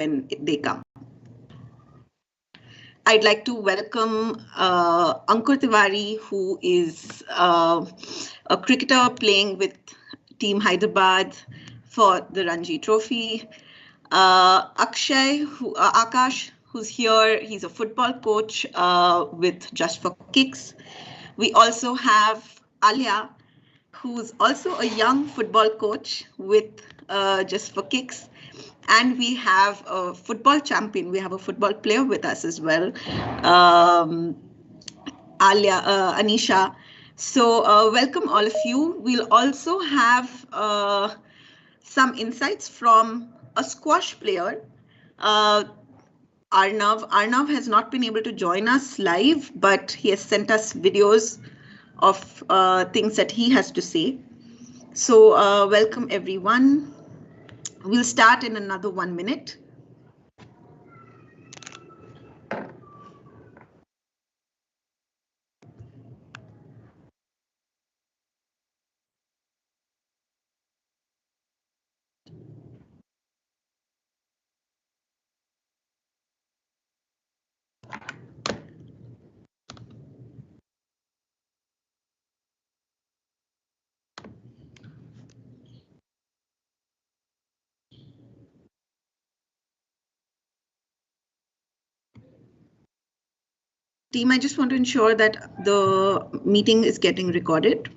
they come. I'd like to welcome Ankur Tiwari, who is a cricketer playing with Team Hyderabad for the Ranji Trophy. Akash, who's here, he's a football coach with Just for Kicks. We also have Alia, who's also a young football coach with Just for Kicks. And we have a football champion. We have a football player with us as well, Anisha. So welcome all of you. We'll also have some insights from a squash player, Arnav. Arnav has not been able to join us live, but he has sent us videos of things that he has to say. So welcome everyone. We'll start in another 1 minute. Team, I just want to ensure that the meeting is getting recorded.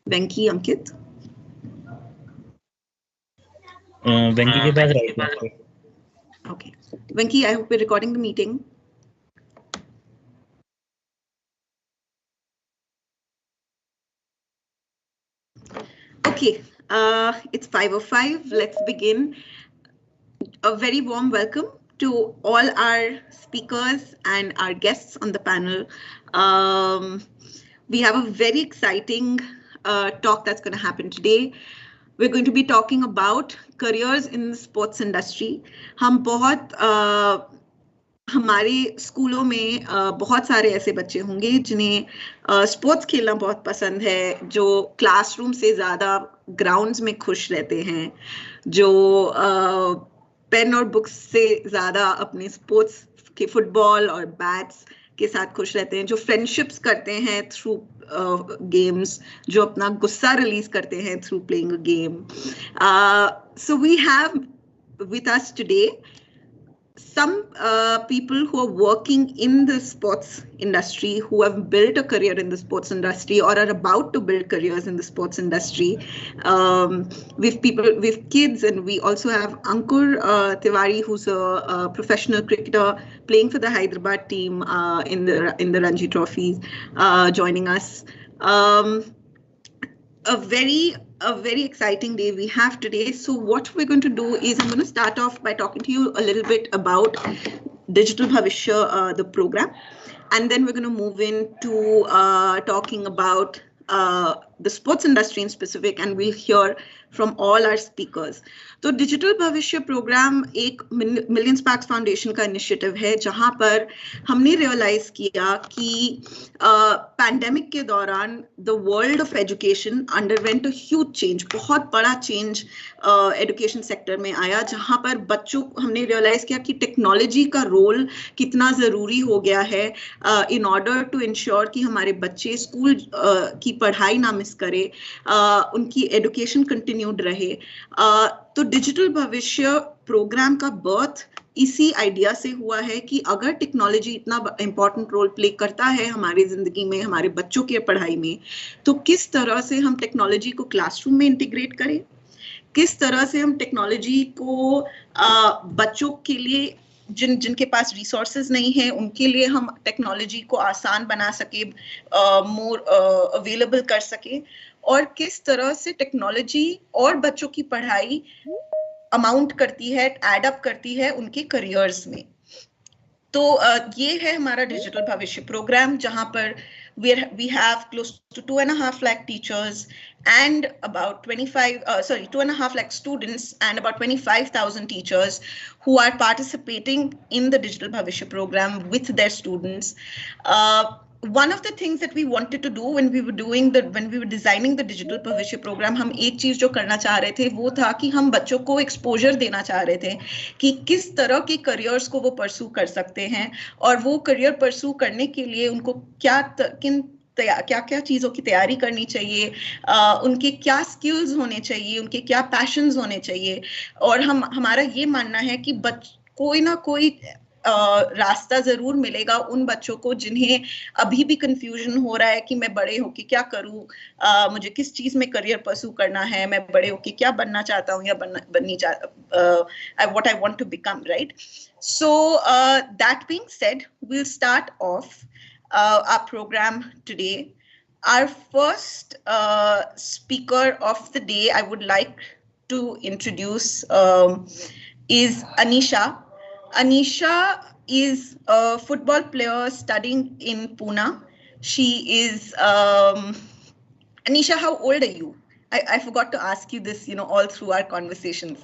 Venki, Ankit. Venki ke paas right now. Okay. Venki, I hope we're recording the meeting. Okay, it's 5:05. Let's begin. A very warm welcome to all our speakers and our guests on the panel. We have a very exciting talk that's going to happen today. We're going to be talking about careers in the sports industry. हम बहुत हमारे स्कूलों में बहुत सारे ऐसे बच्चे होंगे जिन्हें स्पोर्ट्स खेलना बहुत पसंद है, जो क्लासरूम से ज़्यादा ग्राउंड्स में खुश रहते हैं, जो पेन और बुक्स से ज़्यादा अपने स्पोर्ट्स के फुटबॉल और बैट्स के साथ खुश रहते हैं, जो फ्रेंडशिप्स करते हैं थ्रू गेम्स, जो अपना गुस्सा रिलीज करते हैं through playing a game. So we have with us today some people who are working in the sports industry, who have built a career in the sports industry or are about to build careers in the sports industry. We've kids, and we also have Ankur Tiwari, who's a professional cricketer playing for the Hyderabad team in the Ranji trophies, joining us. A very exciting day we have today. So what we're going to do is I'm going to start off by talking to you a little bit about Digital Bhavishya, the program, and then we're going to move into talking about the sports industry in specific, and we'll hear from all our speakers. तो digital भविष्य programme एक million sparks foundation का initiative है, जहां पर हमने realise किया कि पैंडेमिक के दौरान the world of education underwent a huge change, बहुत बड़ा चेंज एजुकेशन सेक्टर में आया, जहां पर बच्चों हमने रियलाइज किया कि टेक्नोलॉजी का रोल कितना ज़रूरी हो गया है इन ऑर्डर टू इंश्योर कि हमारे बच्चे स्कूल की पढ़ाई ना मिस करें, उनकी एजुकेशन कंटिन्यूड रहे. तो डिजिटल भविष्य प्रोग्राम का बर्थ इसी आइडिया से हुआ है कि अगर टेक्नोलॉजी इतना इम्पोर्टेंट रोल प्ले करता है हमारी जिंदगी में, हमारे बच्चों की पढ़ाई में, तो किस तरह से हम टेक्नोलॉजी को क्लासरूम में इंटीग्रेट करें, किस तरह से हम टेक्नोलॉजी को बच्चों के लिए जिनके पास रिसोर्सेज नहीं है उनके लिए हम टेक्नोलॉजी को आसान बना सके, मोर अवेलेबल कर सके, और किस तरह से टेक्नोलॉजी और बच्चों की पढ़ाई अमाउंट करती है, एड अप करती है उनके करियर्स में. तो ये है हमारा डिजिटल भविष्य प्रोग्राम, जहां पर we have close to 2.5 lakh teachers and about 2.5 lakh students and about 25,000 teachers who are participating in the digital bhavishya program with their students. one of the things that we wanted to do when we were designing the digital भविष्य program, हम एक चीज जो करना चाह रहे थे वो था कि हम बच्चों को एक्सपोजर देना चाह रहे थे कि किस तरह के करियर्स को वो परस्यू कर सकते हैं और वो करियर परस्यू करने के लिए उनको क्या क्या चीज़ों की तैयारी करनी चाहिए, उनके क्या स्किल्स होने चाहिए, उनके क्या पैशंस होने चाहिए। और हमारा ये मानना है कि कोई ना कोई रास्ता जरूर मिलेगा उन बच्चों को जिन्हें अभी भी कंफ्यूजन हो रहा है कि मैं बड़े होके क्या करूं, मुझे किस चीज में करियर परस्यू करना है, मैं बड़े होके क्या बनना चाहता हूं या बननी what I want to become, right? So that being said, we'll start off our program today. Our first speaker of the day I would like to introduce is Anisha. Anisha is a football player studying in Pune. She is Anisha, how old are you? I forgot to ask you this, all through our conversations.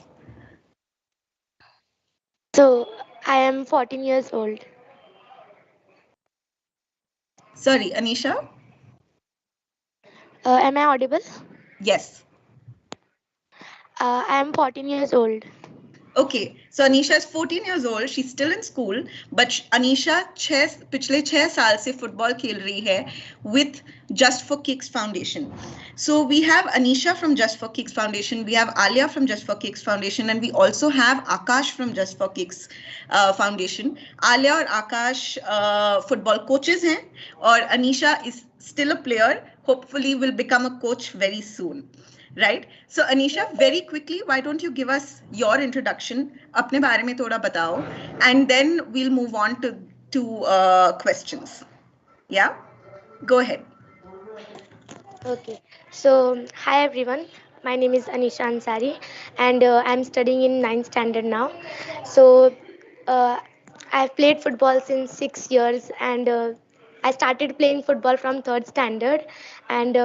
So I am 14 years old. Sorry, Anisha? Am I audible? Yes. I am 14 years old. Okay, so Anisha is 14 years old. She's still in school, but Anisha पिछले 6 साल से football खेल रही है with Just for Kicks Foundation. So we have Anisha from Just for Kicks Foundation, we have Alia from Just for Kicks Foundation, and we also have Akash from Just for Kicks Foundation. Alia और Akash football coaches हैं और Anisha is still a player, hopefully will become a coach very soon. Right? So Anisha, very quickly, why don't you give us your introduction, अपने बारे में थोड़ा बताओ, and then we'll move on to questions. Yeah, go ahead. Okay. So hi everyone. My name is Anisha Ansari, and I'm studying in 9th standard now. So uh, I've played football since 6 years, and I started playing football from 3rd standard, and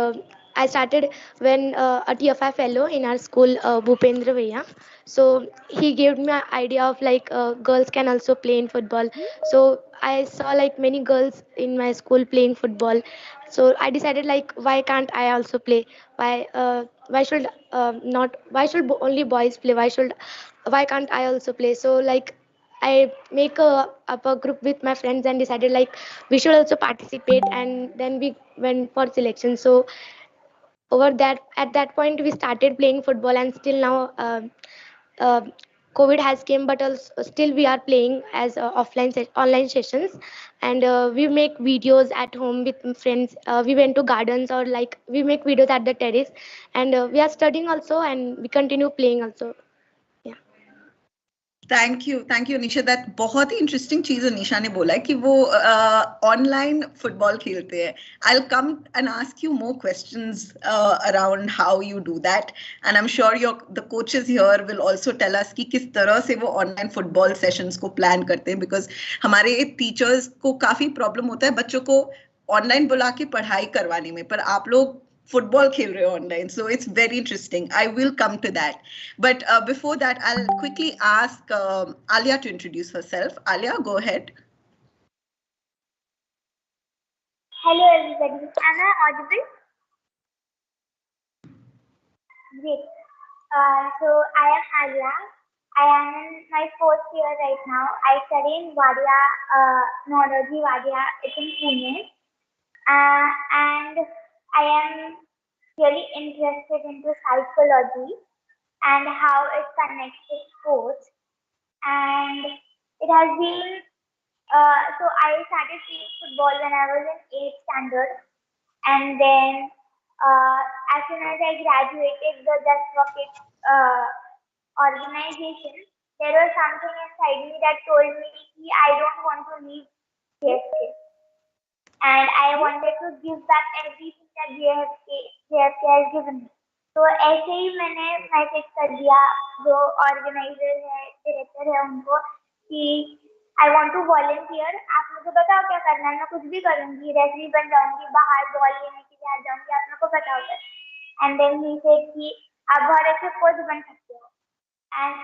I started when a TFI fellow in our school, Bhupendra Veya. So he gave me an idea of like girls can also play in football. So I saw like many girls in my school playing football. So I decided like why can't I also play? Why should not? Why should only boys play? Why can't I also play? So like I make up a group with my friends and decided like we should also participate, and then we went for selection. So over that at that point we started playing football, and still now uh, COVID has came, but also still we are playing as online sessions, and we make videos at home with friends. We went to gardens, or like we make videos at the terrace, and we are studying also, and we continue playing also. Thank you Anisha. That बहुत ही interesting चीज अनिशा ने बोला है कि वो online football खेलते हैं। I will come and ask you more questions around how you do that, and I am sure your the coaches here will also tell us कि किस तरह से वो ऑनलाइन फुटबॉल सेशंस को प्लान करते हैं, बिकॉज हमारे टीचर्स को काफी प्रॉब्लम होता है बच्चों को ऑनलाइन बुला के पढ़ाई करवाने में, पर आप लोग football खेल रहे हो online, so it's very interesting. I will come to that, but before that I'll quickly ask Alia to introduce herself. Alia, go ahead. Hello everybody, am I audible? Great. So I am Alia. I am in my 4th year right now. I study in Wadia, Neurology Wadia. It's in Pune, and I am really interested into psychology and how it connects with sports. And it has been, so I started playing football when I was in 8th standard. And then as soon as I graduated the Just for Kids organization, there was something inside me that told me I don't want to leave JFK. And I wanted to give back everything that JFK has given me. तो ऐसे ही मैंने message कर दिया जो organiser है, director है उनको कि आई वांट टू वॉलंटियर, आप मुझे बताओ क्या करना है, मैं कुछ भी करूंगी, रेफरी बन जाऊंगी, बाहर बॉल लेने के लिए आ जाऊंगी, आप मेरे को बताओ sir. And then he said कि आप बहुत अच्छे कोच बन सकते हो। And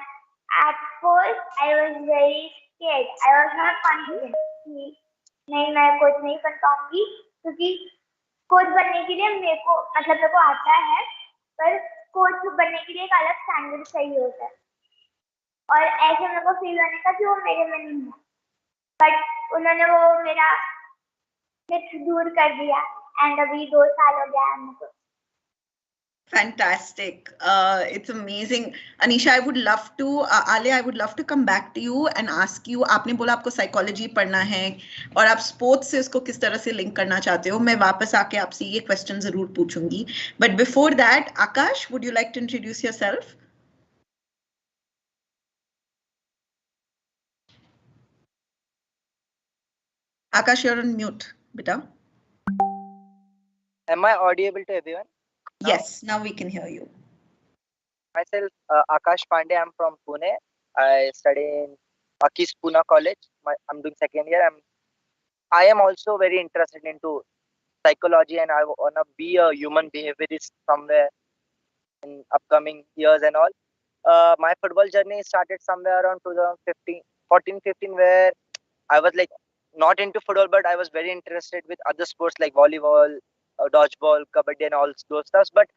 at first I was very scared, I was not confident कि नहीं, मैं कोच नहीं बन पाऊंगी क्योंकि कोच बनने के लिए मेरे को आता है, पर कोच बनने के लिए एक अलग स्टैंडर्ड चाहिए होता है और ऐसे मेरे को फील होने का कि वो मेरे में नहीं है, बट उन्होंने वो मेरा मिथ दूर कर दिया एंड अभी 2 साल हो गया है मुझे। Fantastic. It's amazing. Anisha, I would love to, Ale, I would love to come back to you and ask you, आपने बोला आपको psychology पढ़ना है और आप sports से उसको किस तरह से link करना चाहते हो, मैं वापस आके आपसे ये question जरूर पूछूंगी. But before that, Akash, would you like to introduce yourself? Akash, you're on mute, beta. Am I audible to everyone? Yes, now we can hear you. Myself, Akash Pandey. I'm from Pune. I study in Akis Pune College. I'm doing second year. I am also very interested into psychology, and I wanna be a human behaviorist somewhere in upcoming years and all. My football journey started somewhere around 2015, 14, 15, where I was like not into football, but I was very interested with other sports like volleyball, dodgeball, kabaddi, and all those stuff. But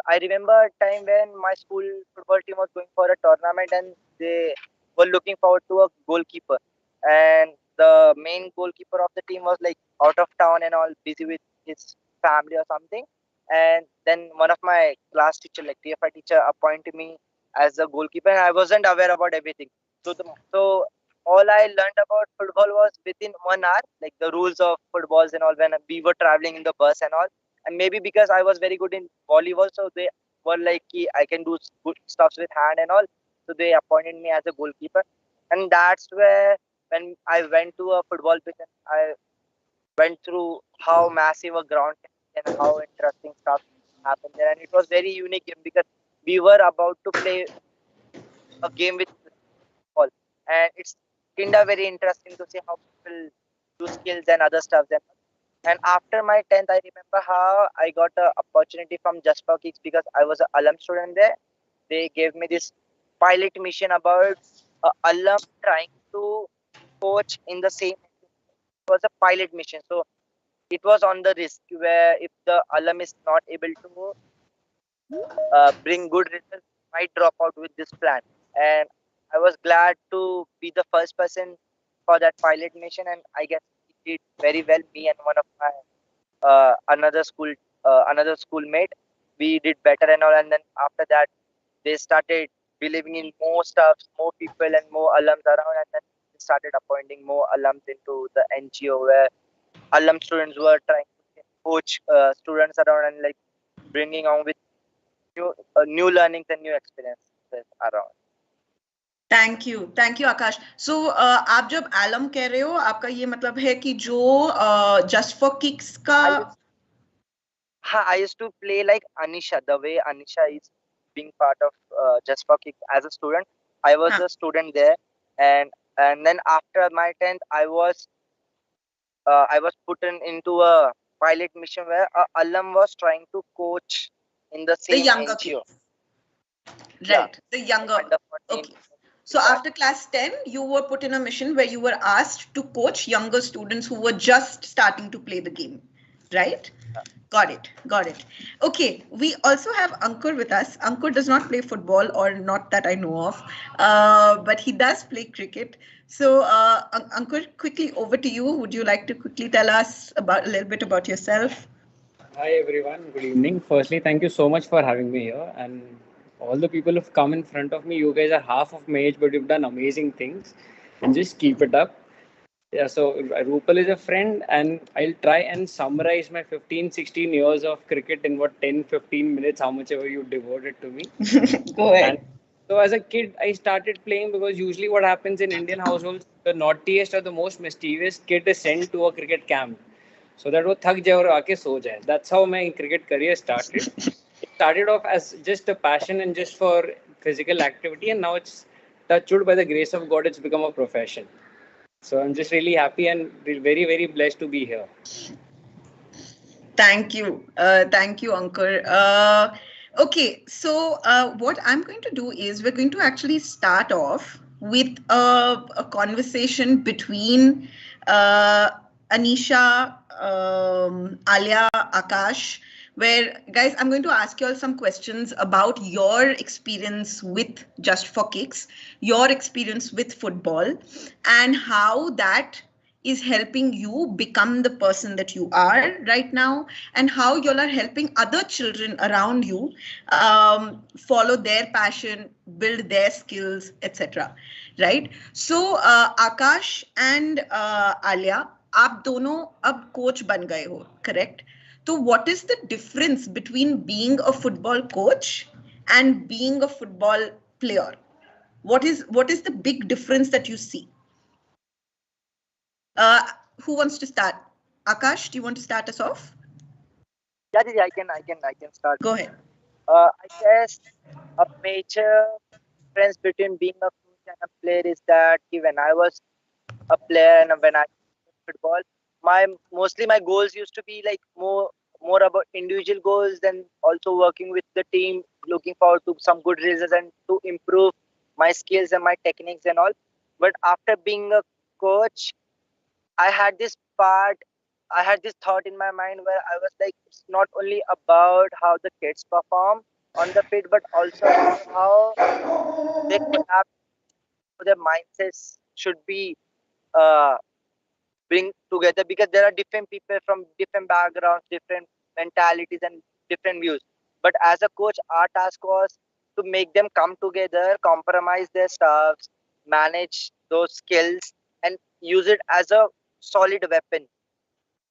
I remember a time when my school football team was going for a tournament and they were looking forward to a goalkeeper. And the main goalkeeper of the team was like out of town and all, busy with his family or something. And then one of my class teacher, like TFI teacher, appointed me as a goalkeeper, and I wasn't aware about everything. So all I learned about football was within 1 hour, like the rules of footballs and all, when we were traveling in the bus and all. And maybe because I was very good in volleyball, so they were like, I can do good stuffs with hand and all. So they appointed me as a goalkeeper. And that's where, when I went to a football pitch, and I went through how massive a ground can be and how interesting stuff happened there. And it was very unique game because we were about to play a game with ball. And it's kind of very interesting to see how people do skills and other stuff. And after my 10th, I remember how I got an opportunity from Just for Kicks because I was an alum student there. They gave me this pilot mission about a alum trying to coach in the same. It was a pilot mission. So it was on the risk where if the alum is not able to bring good results, might drop out with this plan. And I was glad to be the first person for that pilot mission, and I guess it did very well. Me and one of my another schoolmate, we did better and all. And then after that, they started believing in more stuff, more people, and more alums around. And then they started appointing more alums into the NGO where alum students were trying to coach students around and like bringing on with new learnings and new experiences around. Thank you Akash. So आप जब alum कह रहे हो, आपका ये मतलब है कि जो जस्ट फॉर किक्स का I used to play like Anisha, the way Anisha is being part of Just for Kicks as a student. I was a student there, and then after my 10th, I was put into a pilot mission where a alum was trying to coach in the same younger NGO. Right, yeah. The younger. Okay. So after class 10, you were put in a mission where you were asked to coach younger students who were just starting to play the game, right? Got it. Okay, we also have Ankur with us. Ankur does not play football, or not that I know of, but he does play cricket. So Ankur, quickly over to you. Would you like to quickly tell us about a little bit about yourself? Hi everyone, good evening. Firstly, thank you so much for having me here, and all the people who've come in front of me. You guys are half of my age, but you've done amazing things, and just keep it up. Yeah, so Rupal is a friend, and I'll try and summarize my 15, 16 years of cricket in what 10, 15 minutes, how much ever you devoted to me. Go ahead. And so as a kid, I started playing because usually what happens in Indian households, the naughtiest or the most mischievous kid is sent to a cricket camp so that वो थक जाए और आके सो जाए. That's how my cricket career started. It started off as just a passion and just for physical activity, and now it's touched wood by the grace of God, it's become a profession. So I'm just really happy and very, very blessed to be here. Thank you, Ankur. Okay, so what I'm going to do is we're going to actually start off with a conversation between Anisha, Alia, Akash, where, guys, I'm going to ask you all some questions about your experience with Just for Kicks, your experience with football, and how that is helping you become the person that you are right now, and how you all are helping other children around you follow their passion, build their skills, etc. Right? So, Akash and Alia, आप दोनों अब coach बन गए हो, correct? तो what is the difference between being a football coach and being a football player? What is the big difference that you see? Uh, who wants to start? Akash, do you want to start us off? Yeah, Didi, I can start. Go ahead. I guess a major difference between being a coach and a player is that when I was a player and when I played football, mostly my goals used to be like more about individual goals than also working with the team, looking forward to some good results and to improve my skills and my techniques and all. But after being a coach, I had this part, I had this thought in my mind where I was like, it's not only about how the kids perform on the pitch, but also about how they collaborate, their mindsets should be uh, bring together, because there are different people from different backgrounds, different mentalities, and different views. But as a coach, our task was to make them come together, compromise their stuffs, manage those skills, and use it as a solid weapon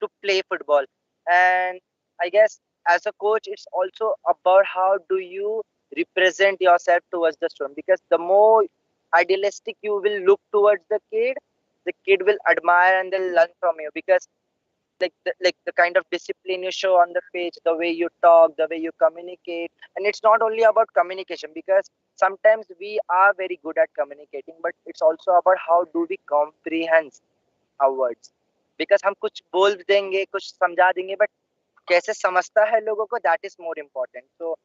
to play football. And I guess as a coach, it's also about how do you represent yourself towards the student, because the more idealistic you will look towards the kid will admire and they'll learn from you, because like the kind of discipline you show on the page, the way you talk, the way you communicate. And it's not only about communication, because sometimes we are very good at communicating, but it's also about how do we comprehend our words, because हम कुछ बोल देंगे, कुछ समझा देंगे, but कैसे समझता है लोगों को, that is more important. So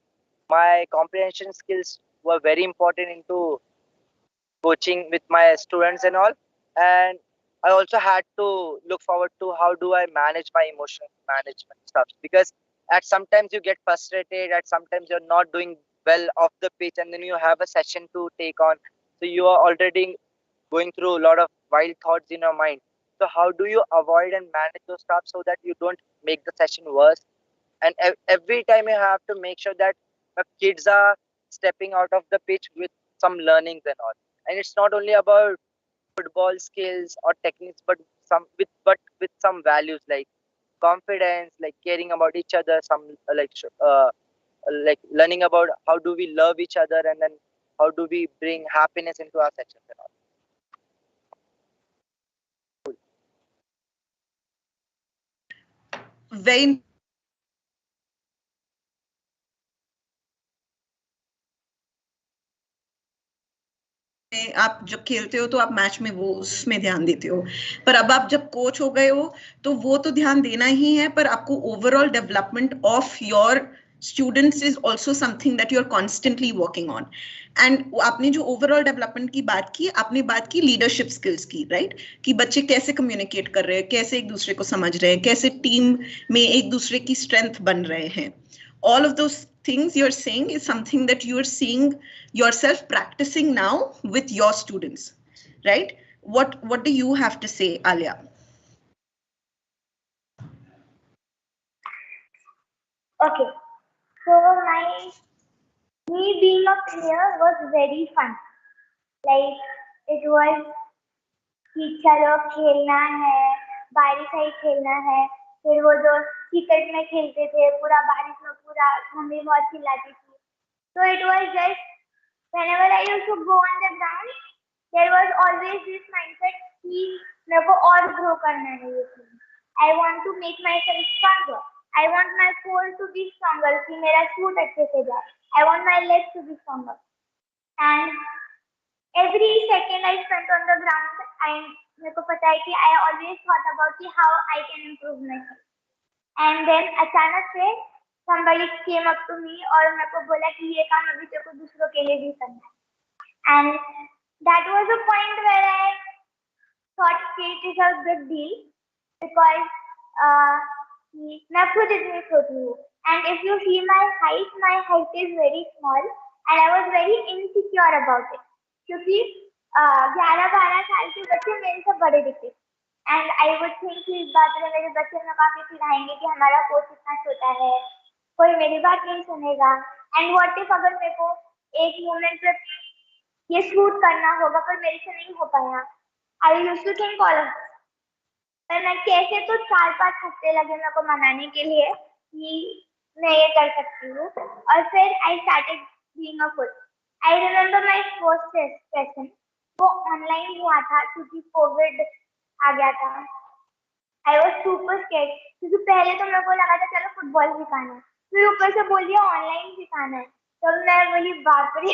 my comprehension skills were very important into coaching with my students and all. And I also had to look forward to how do I manage my emotional management stuff, because at sometimes you get frustrated, at sometimes you're not doing well off the pitch, and then you have a session to take on, so you are already going through a lot of wild thoughts in your mind. So how do you avoid and manage those stuff so that you don't make the session worse? And every time you have to make sure that the kids are stepping out of the pitch with some learnings and all. And it's not only about football skills or techniques, but with some values like confidence, like caring about each other, some like learning about how do we love each other, and then how do we bring happiness into our sessions and all. Very आप जब खेलते हो तो आप match में वो उसमें ध्यान देते हो, पर अब आप जब कोच हो गए हो तो वो तो ध्यान देना ही है, पर आपको overall development of your students is also something that you are constantly working on. And आपने जो ओवरऑल डेवलपमेंट की बात की, आपने बात की लीडरशिप स्किल्स की, राइट? कि बच्चे कैसे कम्युनिकेट कर रहे हैं, कैसे एक दूसरे को समझ रहे हैं, कैसे टीम में एक दूसरे की स्ट्रेंथ बन रहे हैं. All of those things you're saying is something that you're seeing yourself practicing now with your students, right? What do you have to say, Alia? Okay. So me being a player was very fun. Like it was कि चलो खेलना है, बारिश से ही खेलना है. फिर वो जो क्रिकेट में खेलते थे पूरा बारिश में, पूरा मम्मी बहुत चिल्लाती थी. So it was just whenever I used to go on the ground, there was always this mindset कि मेरे को और grow करना है ये चीज. I want to make myself stronger. I want my core to be stronger कि मेरा shoot अच्छे से जाए. I want my legs to be stronger. And every second I spent on the ground, मेरे को पता है कि I always thought about कि how I can improve myself. And then अचानक से somebody came up to me और मेरे को बोला कि ये काम अभी तेरे को दूसरों के लिए भी करना है. And that was a point where I thought it is a big deal. because मैं खुद इतनी छोटी हूँ, and if you see my height is very small and I was very insecure about it क्योंकि 11-12 साल के बच्चे मेरे से बड़े दिखते and I would think कि इस बात में मेरे बच्चे में काफी चिढ़ाएंगे कि हमारा कोच इतना छोटा है, कोई मेरी बात नहीं सुनेगा, and what if अगर मेरे को एक मोमेंट पे ये शूट करना होगा पर मेरे से नहीं हो पाया, I used to think all of this. पर मैं कैसे तो 4-5 हफ्ते लगे मेरे को मनाने के लिए कि मैं ये कर सकती हूँ, और फिर I started being a coach. I remember my first session वो ऑनलाइन हुआ था क्योंकि कोविड आ गया था. आई वाज सुपर स्कैर्ड क्योंकि पहले तो मेरे को लगा था चलो फुटबॉल सिखाना है, फिर ऊपर से बोल दिया ऑनलाइन सिखाना है, तो मैं बोली बाप रे,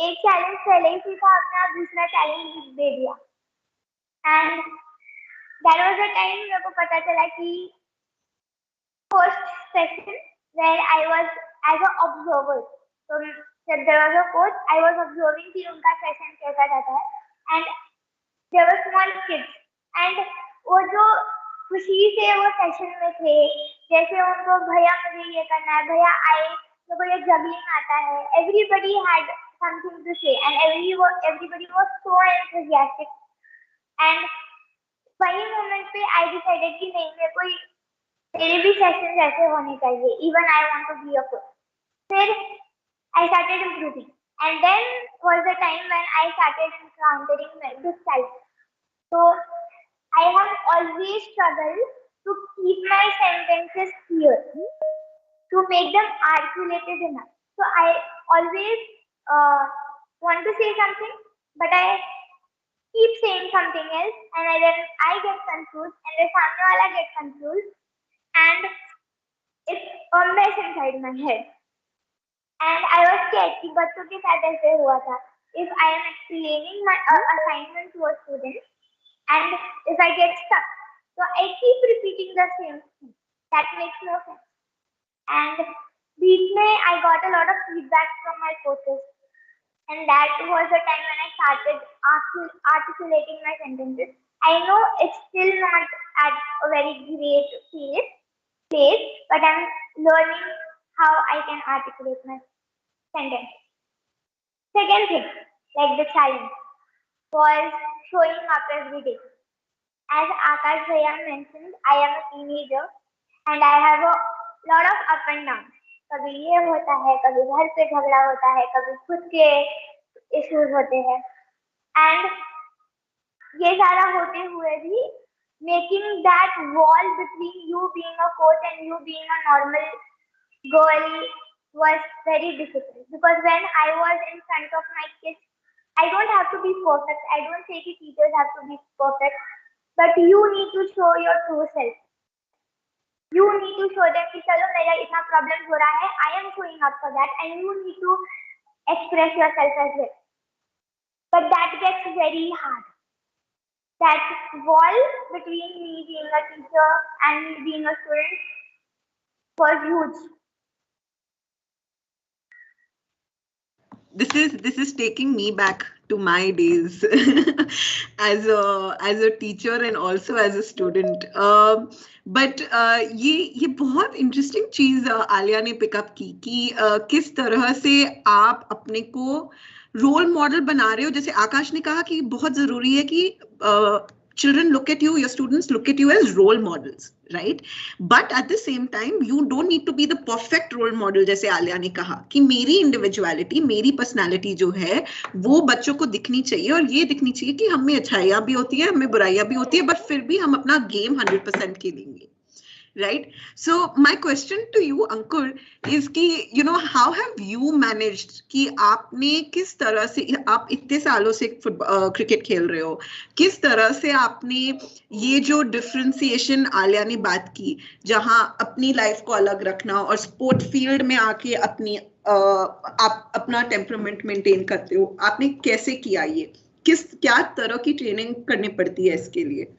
एक चैलेंज पहले ही सीखा, अपना दूसरा चैलेंज दे दिया. And that was the time मेरे को पता चला कि first session where I was as an observer. So जब there was a coach, I was observing कि उनका session कैसा जाता है, and there were small kids and वो जो खुशी से वो session में थे, जैसे उनको भैया मुझे ये करना है, भैया आए मेरे को ये juggling आता है, everybody had something to say and everybody was so enthusiastic. And वही मोमेंट पे आई डिसाइडेड कि नहीं, मेरे भी सेशंस ऐसे होने चाहिए, even I want to be a coach. फिर I started improving and then was the time when I started encountering this challenge. So I have always struggled to keep my sentences clear, to make them articulated enough. So I always want to say something but I keep saying something else and then I get confused and the सामने वाला get confused and it's a mess inside my head. And I was scared कि बच्चों के साथ ऐसे हुआ था. If I am explaining my assignment to a student and if I get stuck, so I keep repeating the same thing. That makes no sense. And बीच में I got a lot of feedback from my coaches. And that was the time when I started articulating my sentences. I know it's still not at a very great place, but I'm learning how I can articulate my sentences. Second thing, like the challenge, was showing up every day. As Akash Bhaiya mentioned, I am a teenager and I have a lot of up and downs. कभी ये होता है, कभी घर पे झगड़ा होता है, कभी खुद के इश्यूज होते हैं, एंड ये सारा होते हुए भी making that wall between you being a coach and you being a normal girl was very difficult, because when I was in front of my kids, I don't have to be perfect. I don't say that teachers have to be perfect, but you need to show your true self. You need to show them कि चलो मेरा इतना problem हो रहा है, I am showing up for that, and you need to express yourself as well. But that gets very hard. That wall between me being a teacher and me being a student was huge. This is taking me back to my days as a teacher and also as a student. But ये बहुत interesting चीज आलिया ने pickup की कि किस तरह से आप अपने को रोल मॉडल बना रहे हो. जैसे आकाश ने कहा कि बहुत जरूरी है कि children look at you, your students look at you as role models, right? But at the same time, you don't need to be the perfect role model. जैसे आलिया ने कहा कि मेरी individuality, मेरी personality जो है वो बच्चों को दिखनी चाहिए, और ये दिखनी चाहिए कि हमें अच्छाइयाँ भी होती है, हमें बुराइयाँ भी होती है, but फिर भी हम अपना game 100% खेलेंगे. Right. So my question to you, Ankur, is कि how have you managed कि आपने किस तरह से, आप इतने सालों से क्रिकेट खेल रहे हो, किस तरह से आपने ये जो डिफरेंशिएशन आलिया ने बात की, जहां अपनी लाइफ को अलग रखना और स्पोर्ट फील्ड में आके आप अपना टेम्परामेंट मेंटेन करते हो, आपने कैसे किया ये? क्या तरह की ट्रेनिंग करनी पड़ती है इसके लिए?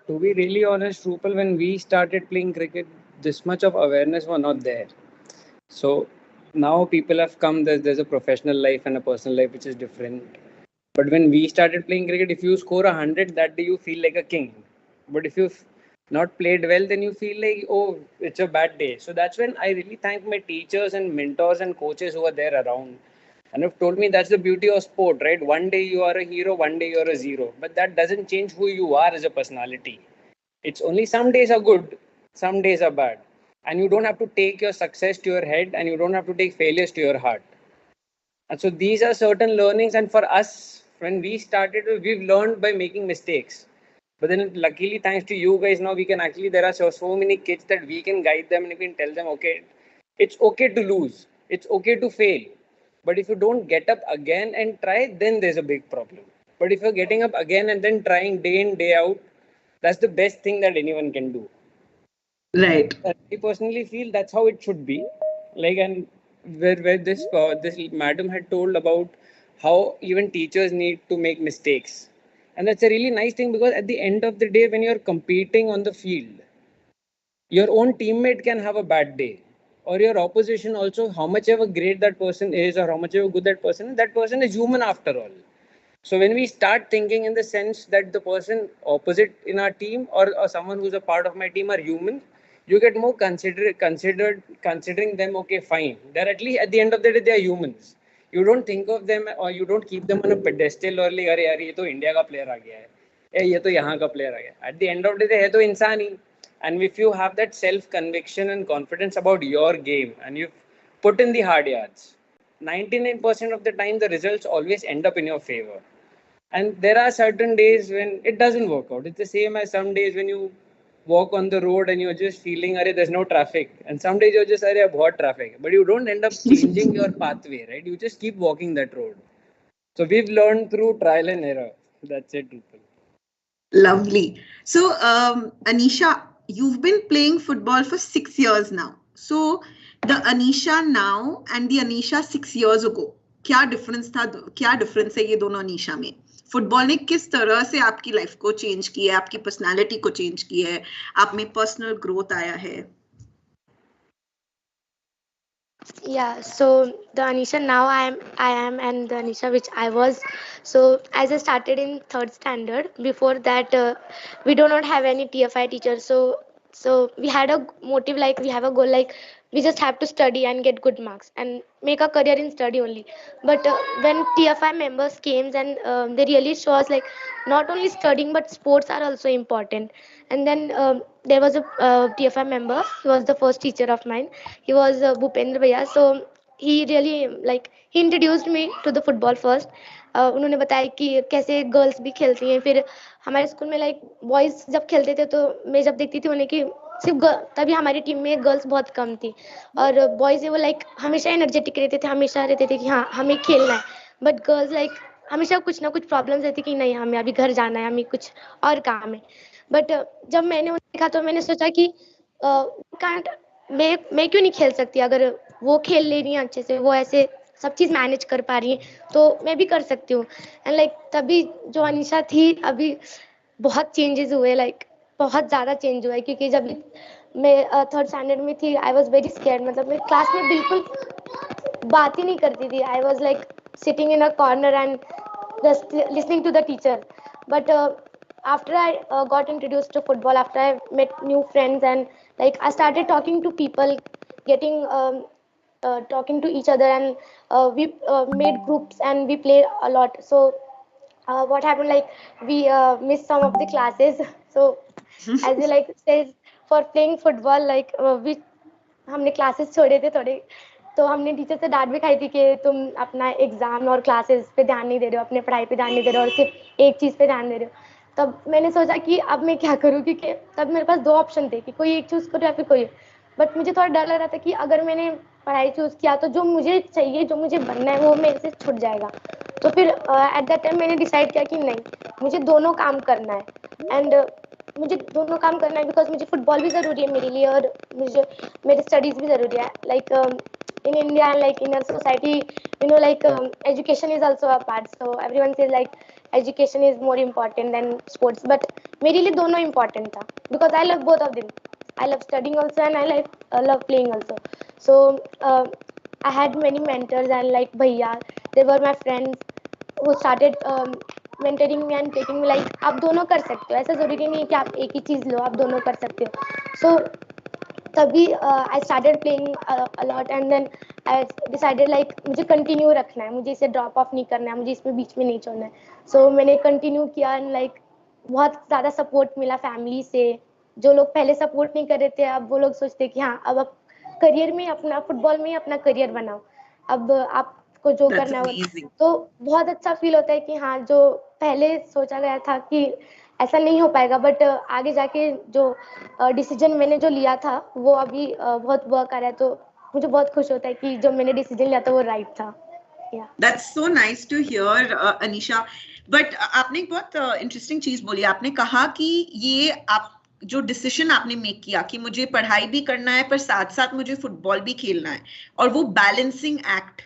To be really honest, Rupal, when we started playing cricket, this much of awareness was not there. So now people have come, there's a professional life and a personal life which is different. But when we started playing cricket, if you score 100, that day you feel like a king. But if you've not played well, then you feel like, oh, it's a bad day. So that's when I really thank my teachers and mentors and coaches who are there around and have told me that's the beauty of sport, right? One day you are a hero, one day you're a zero, but that doesn't change who you are as a personality. It's only some days are good, some days are bad. And you don't have to take your success to your head and you don't have to take failures to your heart. And so these are certain learnings. And for us, when we started, we've learned by making mistakes. But then, luckily, thanks to you guys, now we can actually, there are so many kids that we can guide them and we can tell them, okay, it's okay to lose, it's okay to fail. But if you don't get up again and try, then there's a big problem. But if you're getting up again and then trying day in, day out, that's the best thing that anyone can do. Right. I personally feel that's how it should be. Like, and where this madam had told about how even teachers need to make mistakes, and that's a really nice thing because at the end of the day, when you're competing on the field, your own teammate can have a bad day, or your opposition also. How much ever great that person is, or how much ever good that person is human after all. So when we start thinking in the sense that the person opposite in our team or someone who's a part of my team are human, you get more considering them. Okay, fine. They're at least at the end of the day they are humans. You don't think of them or you don't keep them on a pedestal or like अरे यार ये तो India का player आ गया है ये तो यहाँ का प्लेयर आ गया at the end of the day है तो इंसान ही. And if you have that self conviction and confidence about your game and you've put in the hard yards, 99% of the time the results always end up in your favor. And there are certain days when it doesn't work out. It's the same as some days when you walk on the road and you're just feeling, Are, there's no traffic. And some days you're just, Are, बहुत traffic. But you don't end up changing your pathway, right? You just keep walking that road. So we've learned through trial and error. That's it, people. Lovely. So, Anisha, you've been playing football for 6 years now. So, the Anisha now and the Anisha 6 years ago, क्या difference था, क्या difference है ये दोनों अनीशा में? Football ने किस तरह से आपकी लाइफ को चेंज किया है, आपकी पर्सनालिटी को चेंज किया है, आप में पर्सनल ग्रोथ आया है? Yeah, so the Anisha now I am and the Anisha which I was. So as I started in third standard, before that we do not have any TFI teacher. So we had a motive, like we have a goal, like we just have to study and get good marks and make a career in study only. But when TFI members came and they really show us like not only studying but sports are also important. And then there was a TFI member. He was the first teacher of mine. He was Bhupendra Bhaiya. So he really like he introduced me to the football first. उन्होंने बताया कि कैसे girls भी खेलती हैं. फिर हमारे school में लाइक बॉयज जब खेलते थे तो मैं जब देखती थी उन्हें कि सिर्फ तभी हमारी टीम में गर्ल्स बहुत कम थी और बॉयज वो लाइक हमेशा एनर्जेटिक रहते थे, हमेशा रहते थे कि हाँ हमें खेलना है. बट गर्ल्स लाइक हमेशा कुछ ना कुछ प्रॉब्लम्स रहती कि नहीं हमें अभी घर जाना है, हमें कुछ और काम है. बट जब मैंने उन्हें देखा तो मैंने सोचा कि कांट मैं क्यों नहीं खेल सकती. अगर वो खेल ले रही हैं अच्छे से, वो ऐसे सब चीज़ मैनेज कर पा रही हैं, तो मैं भी कर सकती हूँ. एंड लाइक तभी जो अनीशा थी अभी बहुत चेंजेस हुए, लाइक बहुत ज़्यादा चेंज हुआ है. क्योंकि जब मैं थर्ड स्टैंडर्ड में थी आई वॉज वेरी स्केर्ड. मतलब मैं क्लास में बिल्कुल बात ही नहीं करती थी. I was like sitting in a corner and just listening to the teacher. But after I got introduced to football, after I met new friends and like I started talking to people, getting talking to each other, and we made groups and we played a lot. So what happened, like we missed some of the classes. So as you like says, for playing football, like we हमने classes छोड़े थे थोड़े, तो हमने teacher से डांट भी खाई थी कि तुम अपना एग्जाम और क्लासेस पे ध्यान नहीं दे रहे हो, अपने पढ़ाई पे ध्यान नहीं दे रहे हो और सिर्फ एक चीज़ पे ध्यान दे रहे हो. तब मैंने सोचा कि अब मैं क्या करूँ, क्योंकि तब मेरे पास दो ऑप्शन थे कि कोई एक चूज़ करो या फिर कोई. बट मुझे थोड़ा डर लग रहा था कि अगर मैंने पढ़ाई चूज़ किया तो जो मुझे चाहिए, जो मुझे बनना है, वो मेरे से छूट जाएगा. तो फिर एट दैट टाइम मैंने डिसाइड किया कि नहीं, मुझे दोनों काम करना है. एंड मुझे दोनों काम करना है बिकॉज मुझे फुटबॉल भी ज़रूरी है मेरे लिए और मुझे मेरी स्टडीज़ भी ज़रूरी है. Like in India and like in our society, you know, like education is also a part. So everyone says like education is more important than sports. But मेरे लिए दोनों important था because I love both of them. I love studying also and I like love playing also. So I had many mentors and like bhaiya, they were my friends who started mentoring me and taking me like आप दोनों कर सकते हो, ऐसा जरूरी नहीं है कि आप एक ही चीज लो, आप दोनों कर सकते हो. So तभी I started playing a lot and then I decided like मुझे कंटिन्यू रखना है, मुझे इसे ड्रॉप ऑफ नहीं करना है, मुझे इसमें बीच में नहीं छोड़ना है. सो मैंने कंटिन्यू किया एंड लाइक बहुत ज़्यादा सपोर्ट मिला फैमिली से. जो लोग पहले सपोर्ट नहीं कर रहे थे, अब वो लोग सोचते कि हाँ अब करियर में अपना फुटबॉल में अपना करियर बनाओ, अब आपको जो That's करना है. amazing. तो बहुत अच्छा फील होता है कि हाँ जो पहले सोचा गया था कि ऐसा नहीं हो पाएगा, बट आगे जाके जो डिसीजन मैंने जो लिया था वो अभी बहुत वर्क आ रहा है. तो मुझे बहुत खुश होता है कि जो मैंने डिसीजन लिया था वो राइट था. That's so nice to hear, Anisha. But आपने एक बहुत इंटरेस्टिंग चीज बोली. आपने कहा कि ये आप जो डिसीजन आपने मेक किया कि मुझे पढ़ाई भी करना है पर साथ साथ मुझे फुटबॉल भी खेलना है, और वो बैलेंसिंग एक्ट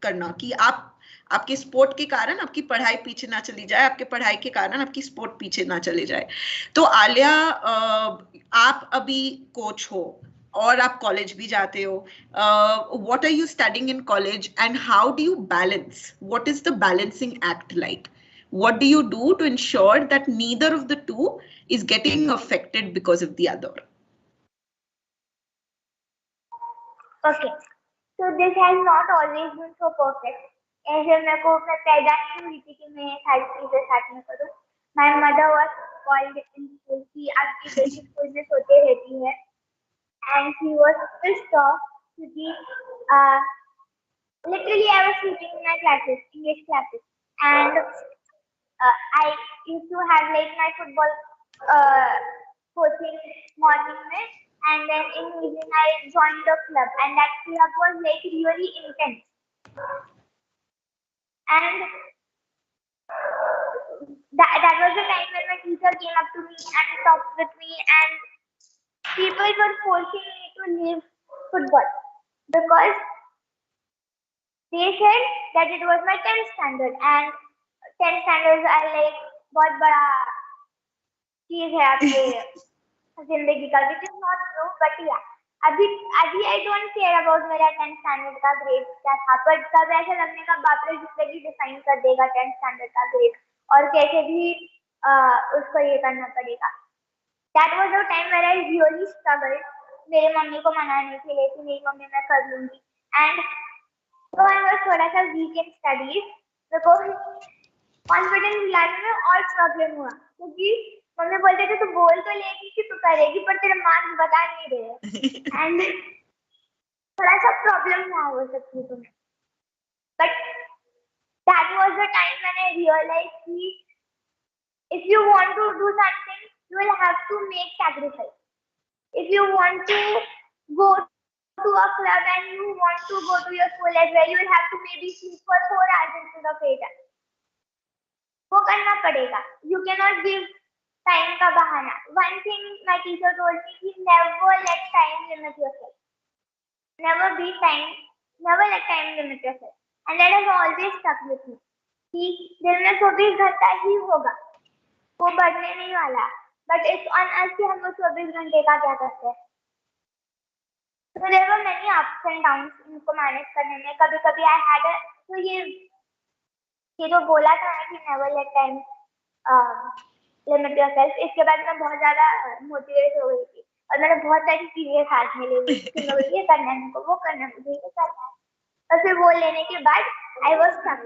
करना कि आप आपके स्पोर्ट के कारण आपकी पढ़ाई पीछे ना चली जाए, आपके पढ़ाई के कारण आपकी स्पोर्ट पीछे ना चले जाए. तो आलिया, आप अभी कोच हो और आप कॉलेज भी जाते हो. What are you studying in college and how do you balance? What is the balancing act like? What do you do to ensure that neither of the two is getting affected because of the other? Okay, so this has not always been so perfect. ऐसे मेरे को मैं पैदा नहीं हुई थी कि मैं ये सारी चीजें साथ में करूँ. My mother was called in school कि आपकी बेटी स्कूल में सोते रहती है, and she was pissed off क्योंकि literally I was sleeping in my classes, English classes, and I used to have like my football coaching morning में, and then in evening I joined the club, and that club was like really intense. And that was the time when my teacher came up to me and talked with me, and people were forcing me to leave football because they said that it was my 10th standard, and 10th standards are like बहुत बड़ा चीज है आपके जिंदगी का, which is not true, but yeah. अभी I don't care about मेरा 10th standard का ग्रेड क्या था, but तब ऐसा लगने का बाप रे जिंदगी डिफाइन कर देगा 10th standard का ग्रेड, और कैसे भी उसको ये करना पड़ेगा. That was the time where I really struggled. मेरे मम्मी को मनाने के लिए कि नहीं मम्मी मैं कर लूंगी, and so I was थोड़ा सा weak in studies. मेरे को कॉन्फिडेंस लाने में और प्रॉब्लम हुआ क्योंकि मम्मी बोलते थे तू बोल तो लेगी कि तू करेगी पर तेरे मार्क्स बता नहीं रहे, एंड थोड़ा सा प्रॉब्लम ना हो सकती तुम्हें. But that was the time when I realise कि if you want to do something you will have to make sacrifice. If you want to go to a club and you want to go to your school as well, you will have to maybe sleep for 4 hours instead of 8 hours. वो करना पड़ेगा. You cannot give time का बहाना. One thing my teacher told me is never let time limit yourself. Never let time limit yourself. And that has always stuck with me. कि दिन में 24 घंटा ही होगा, वो बढ़ने नहीं वाला. But it's on us कि हम उस 24 घंटे का क्या करते हैं. So there were many ups and downs इनको मैनेज करने में. कभी कभी I had a तो ये जो बोला था ना कि never let time limit yourself, इसके बाद मैं बहुत ज्यादा मोटिवेट हो गई थी और मैंने बहुत सारी चीजें साथ में ले ली कि मैं ये करना है, मुझे वो करना है, मुझे ये करना है. और फिर वो लेने के बाद I was stuck.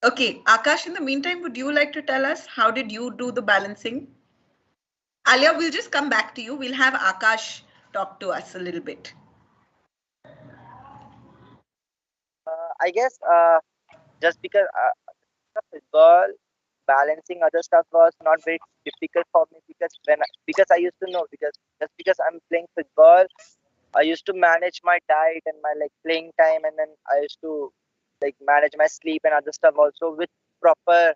Okay, Akash, in the meantime, would you like to tell us how did you do the balancing? Alia, we'll just come back to you. We'll have Akash talk to us a little bit. I guess just because football balancing other stuff was not very difficult for me because I used to know because I'm playing football, I used to manage my diet and my like playing time, and then I used to like manage my sleep and other stuff also with proper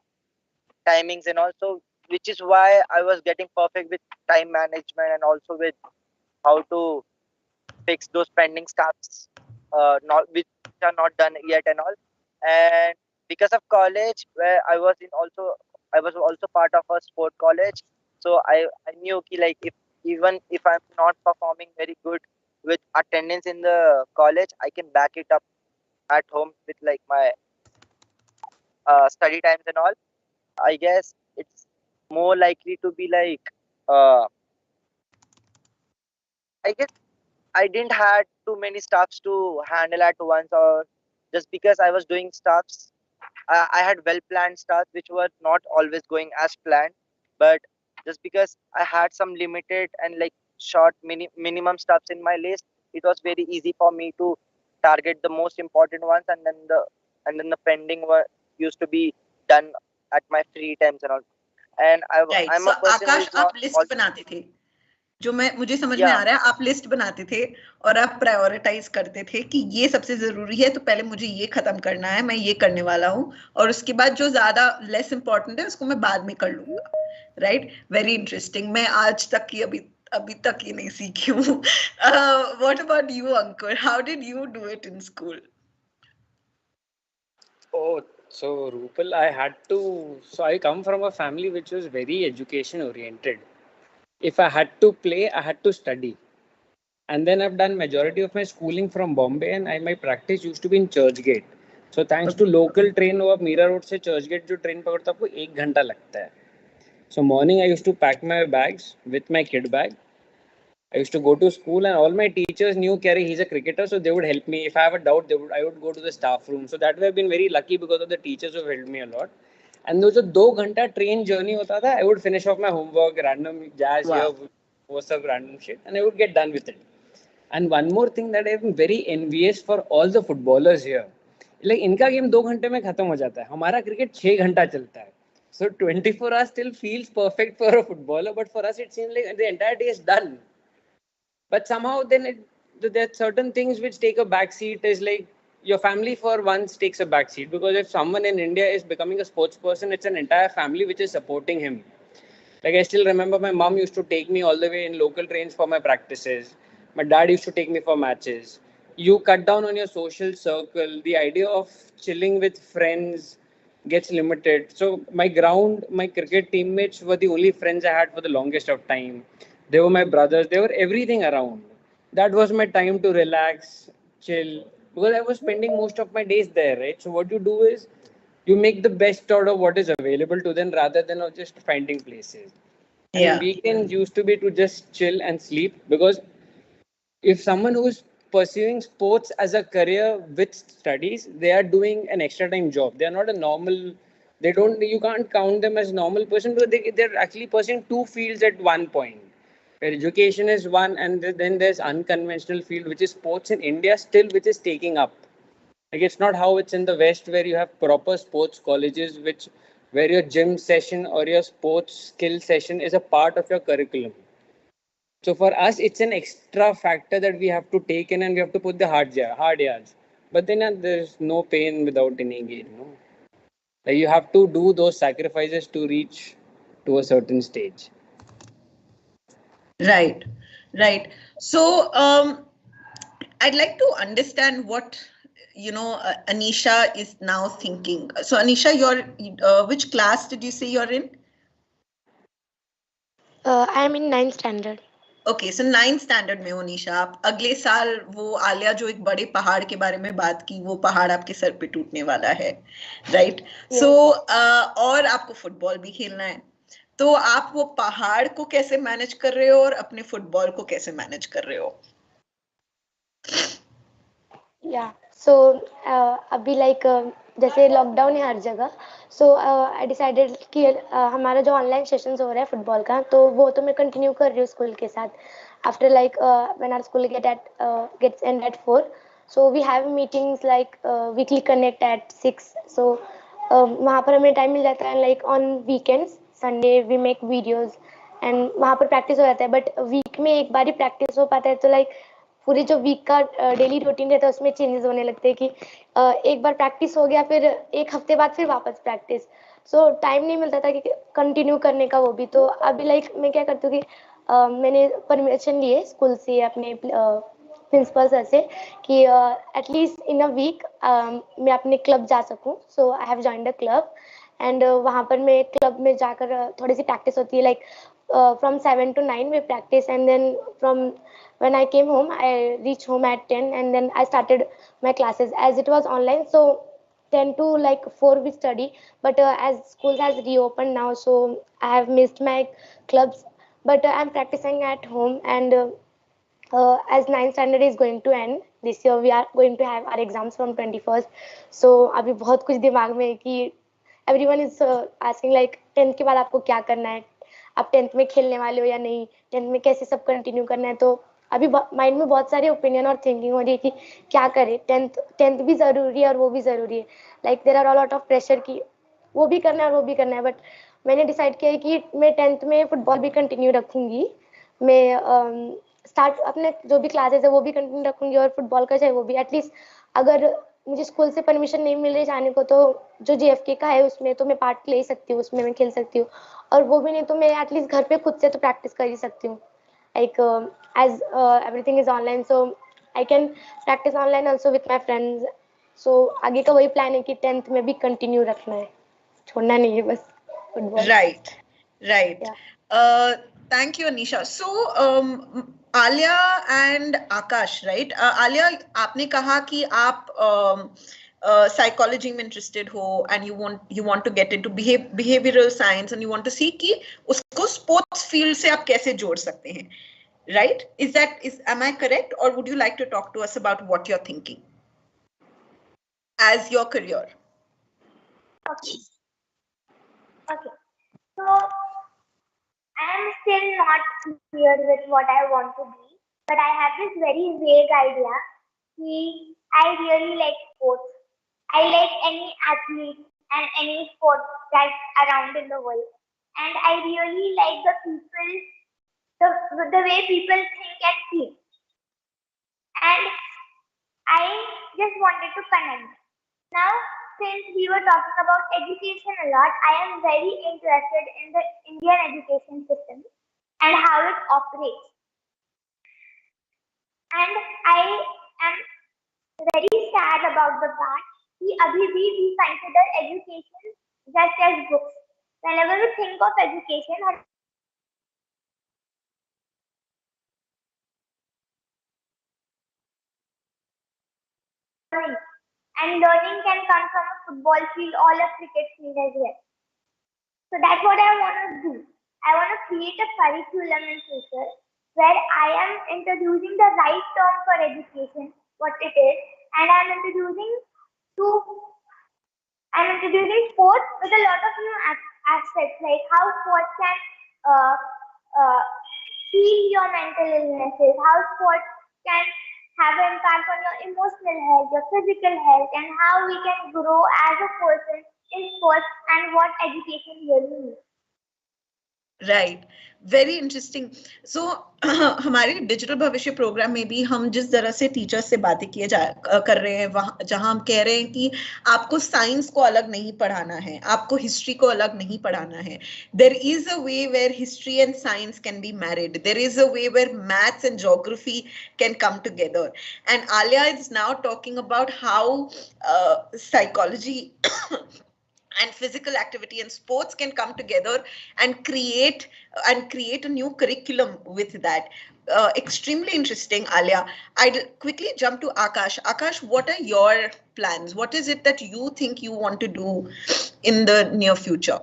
timings, and also which is why I was getting perfect with time management and also with how to fix those pending tasks not which are not done yet and all. And because of college where I was also part of a sport college, so I knew ki like even if I'm not performing very good with attendance in the college, I can back it up at home with like my study times and all, I guess it's more likely to be like I guess I didn't had too many stuffs to handle at once, or just because I was doing stuffs, I had well planned stuff which were not always going as planned, but just because I had some limited and like short minimum stuffs in my list, it was very easy for me to target the most important ones, and then the pending one used to be done at my free times and all. And right I'm so a person who Akash is आप not list all. बनाते थे जो मैं मुझे समझ में Yeah. आ रहा है आप लिस्ट बनाते थे और आप प्रायोरिटाइज करते थे कि ये सबसे जरूरी है तो पहले मुझे ये खत्म करना है मैं ये करने वाला हूँ और उसके बाद जो ज्यादा लेस इंपॉर्टेंट है उसको मैं बाद में कर लूंगा राइट वेरी इंटरेस्टिंग मैं आज तक की अभी अभी तक ये नहीं सीखी हूँ what about you Ankur how did you do it in school Oh, so Rupal, I had to. So I come from a family which was very education oriented. If I had to play, I had to study. And then I've done majority of my schooling from Bombay, and my practice used to be in Churchgate. So thanks to local train, वो आप Meera road से चर्चगेट जो train पकड़ता है आपको 1 घंटा लगता है. So morning I used to pack my bags with my kid bag. I used to go to school, and all my teachers knew Kerry he's a cricketer, so they would help me. If I have a doubt, I would go to the staff room. So that way I've been very lucky because of the teachers who helped me a lot. And those 2 घंटा train journey hota tha, I would finish off my homework, random jazz here, वाह was some random shit, and I would get done with it. And one more thing that I'm very envious for all the footballers here. Like इनका game 2 घंटे में खत्म हो जाता है हमारा cricket 6 घंटा चलता है so 24 hours still feels perfect for a footballer but for us it seems like the entire day is done but somehow then there are certain things which take a back seat is like your family for once takes a back seat because if someone in India is becoming a sports person it's an entire family which is supporting him like I still remember my mom used to take me all the way in local trains for my practices. My dad used to take me for matches. You cut down on your social circle. The idea of chilling with friends gets limited. So my ground, my cricket teammates were the only friends I had for the longest of time. They were my brothers. They were everything around. That was my time to relax, chill. Because I was spending most of my days there, right? So what you do is you make the best out of what is available to them rather than just finding places. And या weekends used to be to just chill and sleep because if someone who's pursuing sports as a career with studies, they are doing an extra time job. They are not a normal. They don't. You can't count them as normal person because they're actually pursuing two fields at one point. Where education is one, and then there's unconventional field which is sports in India still, which is taking up. Like it's not how it's in the West where you have proper sports colleges, which where your gym session or your sports skill session is a part of your curriculum. So for us, it's an extra factor that we have to take in and we have to put the hard yards. But then there's no pain without any gain. No? Like you have to do those sacrifices to reach to a certain stage. right right so I'd like to understand what Anisha is now thinking. So Anisha, you're which class did you say you're in? I am in ninth standard. Okay so ninth standard में हो निशा आप अगले साल वो आलिया जो एक बड़े पहाड़ के बारे में बात की वो पहाड़ आपके सर पे टूटने वाला है राइट सो और आपको फुटबॉल भी खेलना है तो आप वो पहाड़ को कैसे मैनेज कर रहे हो और अपने फुटबॉल को कैसे मैनेज कर रहे हो या सो अभी लाइक जैसे लॉकडाउन है हर जगह सो आई डिसाइडेड कि हमारा जो ऑनलाइन सेशंस हो रहा है फुटबॉल का तो वो तो मैं कंटिन्यू कर रही हूँ स्कूल के साथ after like when our school gets and at 4 so we have meetings like weekly connect at 6 so वहाँ पर हमें टाइम मिल जाता है like on weekends Sunday we make videos and वहाँ पर प्रैक्टिस हो जाता है बट वीक में एक बार ही प्रैक्टिस हो पाता है तो लाइक पूरी जो वीक का डेली रूटीन रहता है उसमें चेंजेस होने लगते हैं कि एक बार प्रैक्टिस हो गया फिर एक हफ्ते बाद फिर वापस प्रैक्टिस सो टाइम नहीं मिलता था कि कंटिन्यू करने का वो भी तो अभी लाइक मैं क्या करती हूँ कि मैंने परमिशन लिए स्कूल से अपने प्रिंसिपल सर से कि एटलीस्ट इन अ वीक मैं अपने क्लब जा सकूँ so I have joined a club and वहाँ पर मैं क्लब में जाकर थोड़ी सी प्रैक्टिस होती है like from 7 to 9 we practice, and then from when I came home, I reached home at 10, and then I started my classes as it was online. So 10 to like 4 we study, but as schools has reopened now, so I have missed my clubs, but I'm practicing at home. And as ninth standard is going to end this year, we are going to have our exams from 21st. So अभी बहुत कुछ दिमाग में है कि everyone is asking like 10th के बाद आपको क्या करना है, आप 10th में खेलने वाले हो या नहीं, 10th में कैसे सब कंटिन्यू करना है. तो अभी माइंड में बहुत सारे ओपिनियन और थिंकिंग हो रही है कि क्या करें. 10th भी ज़रूरी है और वो भी ज़रूरी है. Like there are a lot of pressure की वो भी करना है और वो भी करना है. बट मैंने डिसाइड किया है कि मैं 10th में फुटबॉल भी कंटिन्यू रखूंगी. मैं स्टार्ट अपने जो भी क्लासेस है वो भी कंटिन्यू रखूंगी, और फुटबॉल का चाहे वो भी एटलीस्ट, अगर मुझे स्कूल से परमिशन नहीं मिल रही जाने को, तो जो JFK का है उसमें तो मैं पार्ट ले सकती हूँ, उसमें मैं खेल सकती हूँ. और वो भी नहीं तो मैं एटलीस्ट घर पे खुद से तो प्रैक्टिस कर ही सकती हूँ. Like as everything is online, so I can practise online also with my friends. So आगे का वही प्लान है कि 10th में भी कंटिन्यू रखना है, छोड़ना नहीं है बस football. Right. Thank you, Anisha. So, Alia and Akash, right? Alia, आपने कहा कि आप psychology में interested हो, and you want to get into behavioral science, and you want to see कि उसको sports field से आप कैसे जोड़ सकते हैं, right? Am I correct, or would you like to talk to us about what you're thinking as your career? Okay. So I am still not clear with what I want to be, but I have this very vague idea. I really like sports. I like any athlete and any sport that's around in the world. And I really like the people, the way people think and feel. And I just wanted to connect. Now, since we were talking about education a lot, I am very interested in the Indian education system and how it operates. And I am very sad about the fact that abhi bhi we consider education just as books. Whenever we think of education, and learning can come from a football field or a cricket field as well. So that's what I want to do. I want to create a curriculum in future where I am introducing the right term for education, what it is, and I'm introducing sports with a lot of new aspects, like how sports can uh, heal your mental illnesses, how sports can have an impact on your emotional health, your physical health, and how we can grow as a person in sports, and what education really means. Right. Very interesting. So हमारे digital भविष्य programme में भी हम जिस तरह से teachers से बातें कर रहे हैं, वहाँ जहाँ हम कह रहे हैं कि आपको साइंस को अलग नहीं पढ़ाना है, आपको हिस्ट्री को अलग नहीं पढ़ाना है. There is a way where history and science can be married. There is a way where maths and geography can come together. And Alia is now talking about how psychology and physical activity and sports can come together and create a new curriculum with that. Extremely interesting, Alia. I'd quickly jump to Akash. Akash, what are your plans? What is it that you think you want to do in the near future?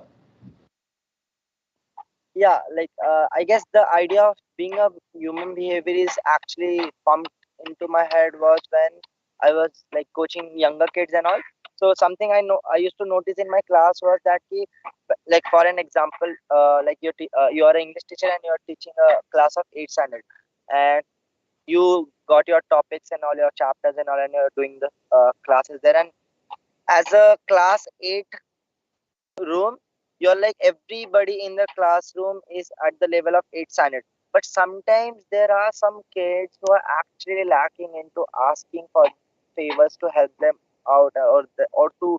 Yeah, like I guess the idea of being a human behavior is actually pumped into my head was when I was like coaching younger kids and all. So something I used to notice in my class was that like for an example, like you're an English teacher and you're teaching a class of 8th standard, and you got your topics and all your chapters and all, and you're doing the classes there. And as a class 8 room, you're like everybody in the classroom is at the level of 8th standard. But sometimes there are some kids who are actually lacking into asking for favors to help them out, or to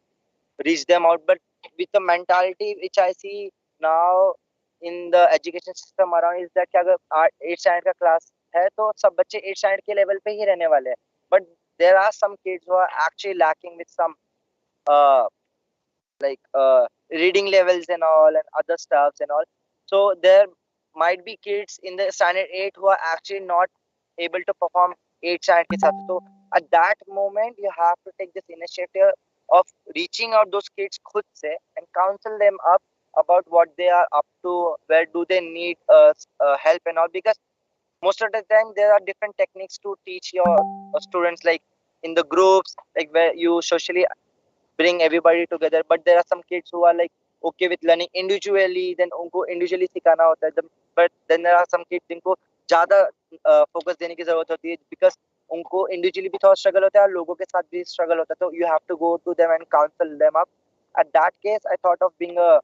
reach them out. But with the mentality which I see now in the education system around is that कि अगर 8th standard का class है तो सब बच्चे 8th standard के level पे ही रहने वाले हैं. But there are some kids who are actually lacking with some like reading levels and all and other stuffs and all. So there might be kids in the standard 8 who are actually not able to perform 8 standard ke saath. So at that moment, you have to take this initiative of reaching out those kids khud se and counsel them up about what they are up to, where do they need help and all. Because most of the time there are different techniques to teach your students, like in the groups, like where you socially bring everybody together. But there are some kids who are like okay with learning individually, then उनको individually सिखाना होता है. But then there are some kids जिनको ज़्यादा focus देने की ज़रूरत होती है, because उनको individually भी थोड़ा struggle होता है और लोगों के साथ भी struggle होता है. तो you have to go to them and counsel them up. At that case, I thought of being a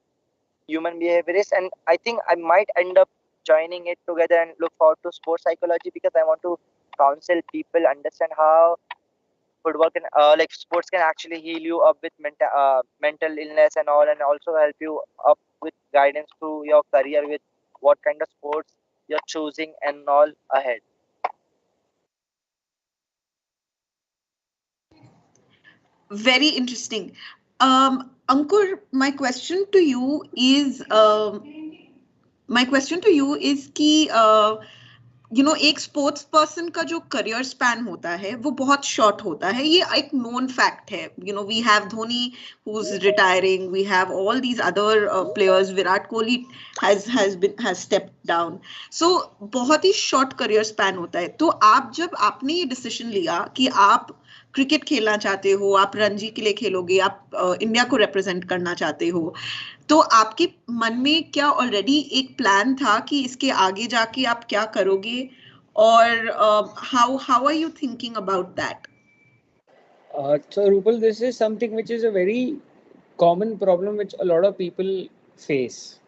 human behaviorist, and I think I might end up joining it together and look forward to sports psychology, because I want to counsel people understand how football can like sports can actually heal you up with mental illness and all, and also help you up with guidance through your career with what kind of sports you're choosing and all ahead. Very interesting. Ankur, my question to you is कि एक sports person का जो career span होता है वो बहुत short होता है. ये एक नोन फैक्ट है. We have Dhoni who is retiring, we have all these other players, Virat Kohli has stepped down. So बहुत ही शॉर्ट करियर स्पैन होता है. तो आपने ये डिसीजन लिया कि आप क्रिकेट खेलना चाहते हो, आप रणजी के लिए खेलोगे, आप इंडिया को रिप्रेजेंट करना चाहते हो, तो आपके मन में क्या ऑलरेडी एक प्लान था कि इसके आगे जाके आप क्या करोगे, और how are you thinking about that? So Rupal, this is something which is a very common problem which a lot of people face.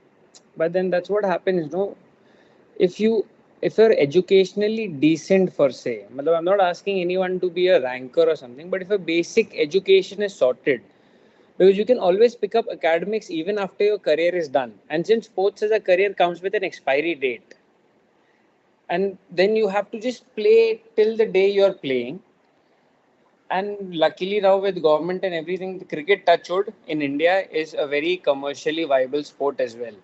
But then that's what happens, no? If you if you're educationally decent per se, I'm not asking anyone to be a ranker or something, but if a basic education is sorted, because you can always pick up academics even after your career is done. And since sports as a career comes with an expiry date, and then you have to just play till the day you're playing. And luckily now with government and everything, the cricket touchwood in India is a very commercially viable sport as well.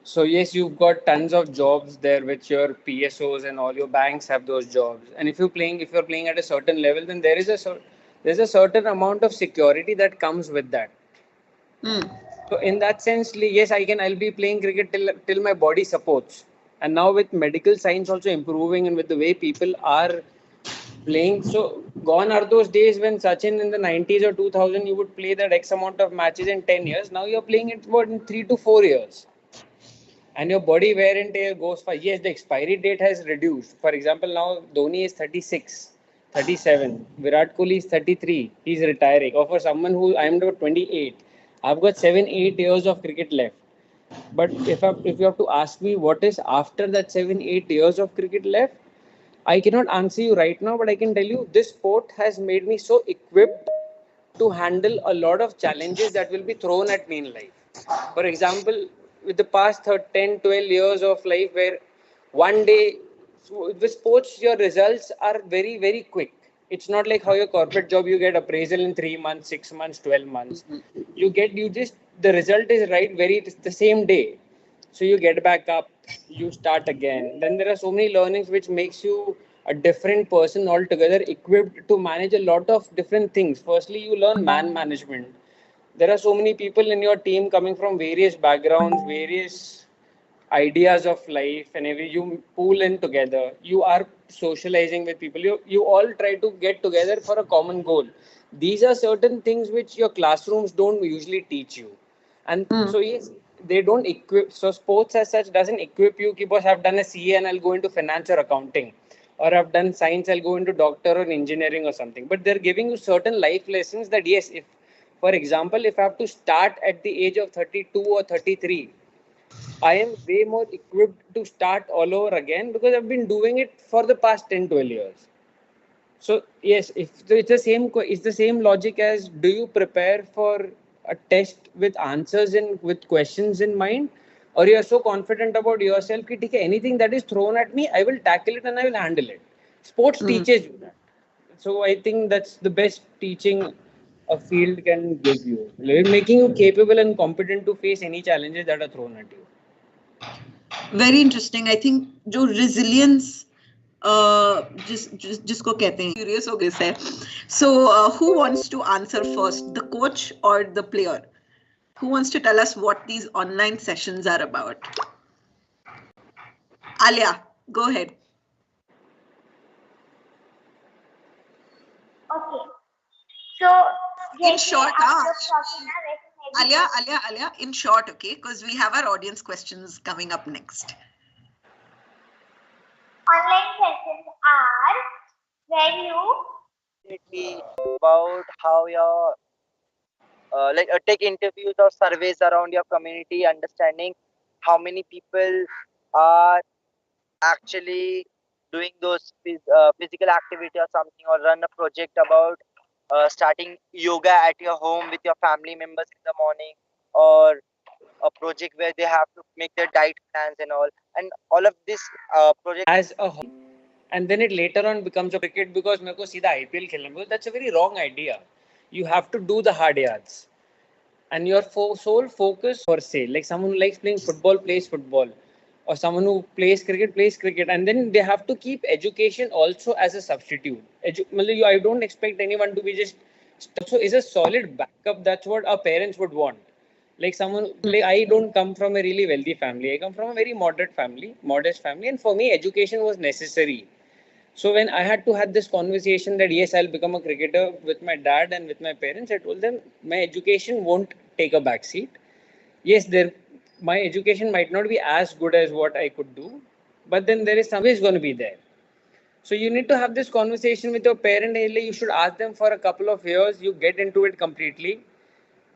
So yes, you've got tons of jobs there with your PSOs, and all your banks have those jobs. And if you're playing at a certain level, then there's a certain amount of security that comes with that. So in that sense, yes, I'll be playing cricket till my body supports. And now with medical science also improving, and with the way people are playing, so gone are those days when Sachin in the 90s or 2000 you would play that X amount of matches in 10 years. Now you're playing it in 3 to 4 years. And your body wear and tear goes fast. Yes, the expiry date has reduced. For example, now Dhoni is 36, 37. Virat Kohli is 33. He's retiring. Or for someone who I am about 28, I've got 7, 8 years of cricket left. But if you have to ask me what is after that 7, 8 years of cricket left, I cannot answer you right now. But I can tell you this sport has made me so equipped to handle a lot of challenges that will be thrown at me in life. For example, with the past 10, 12 years of life, where one day with sports, your results are very, very quick. It's not like how your corporate job, you get appraisal in 3 months, 6 months, 12 months. The result is right it's the same day. So you get back up, you start again. Then there are so many learnings which makes you a different person altogether, equipped to manage a lot of different things. Firstly, you learn man management. There are so many people in your team coming from various backgrounds, various ideas of life, and you pool in together. You are socializing with people. You all try to get together for a common goal. These are certain things which your classrooms don't usually teach you. And so yes, they don't equip. So sports as such doesn't equip you. Because I've done a CA and I'll go into finance or accounting, or I've done science, I'll go into doctor or engineering or something. But they're giving you certain life lessons that yes, if for example, if I have to start at the age of 32 or 33, I am way more equipped to start all over again because I've been doing it for the past 10, 12 years. So yes, if so it's the same logic as, do you prepare for a test with answers in with questions in mind, or you are so confident about yourself that anything that is thrown at me, I will tackle it and I will handle it. Sports teaches you that. So I think that's the best teaching a field can give you, making you capable and competent to face any challenges that are thrown at you. Very interesting. I think जो resilience जिसको कहते हैं curious हो गए है. So who wants to answer first, the coach or the player? Who wants to tell us what these online sessions are about? Alia, go ahead. Okay. So In जैसे short, आप लोग talking ना वैसे मैं भी Alia, in short, okay, because we have our audience questions coming up next. online sessions are where you about how your take interviews or surveys around your community, understanding how many people are actually doing those physical activity or something, or run a project about starting yoga at your home with your family members in the morning, or a project where they have to make their diet plans and all of this project as a hobby, and then it later on becomes a cricket because मेरे को सीधा IPL खेलना है. That's a very wrong idea. You have to do the hard yards, and your sole focus per se, like someone who likes playing football plays football, or someone who plays cricket, and then they have to keep education also as a substitute. I don't expect anyone to be just also is a solid backup. That's what our parents would want. Like someone like I don't come from a really wealthy family. I come from a very modest family, and for me, education was necessary. So when I had to have this conversation that yes, I'll become a cricketer with my dad and with my parents, I told them my education won't take a back seat. Yes, my education might not be as good as what I could do, but then there is always going to be there. So you need to have this conversation with your parent. You should ask them for a couple of years. You get into it completely,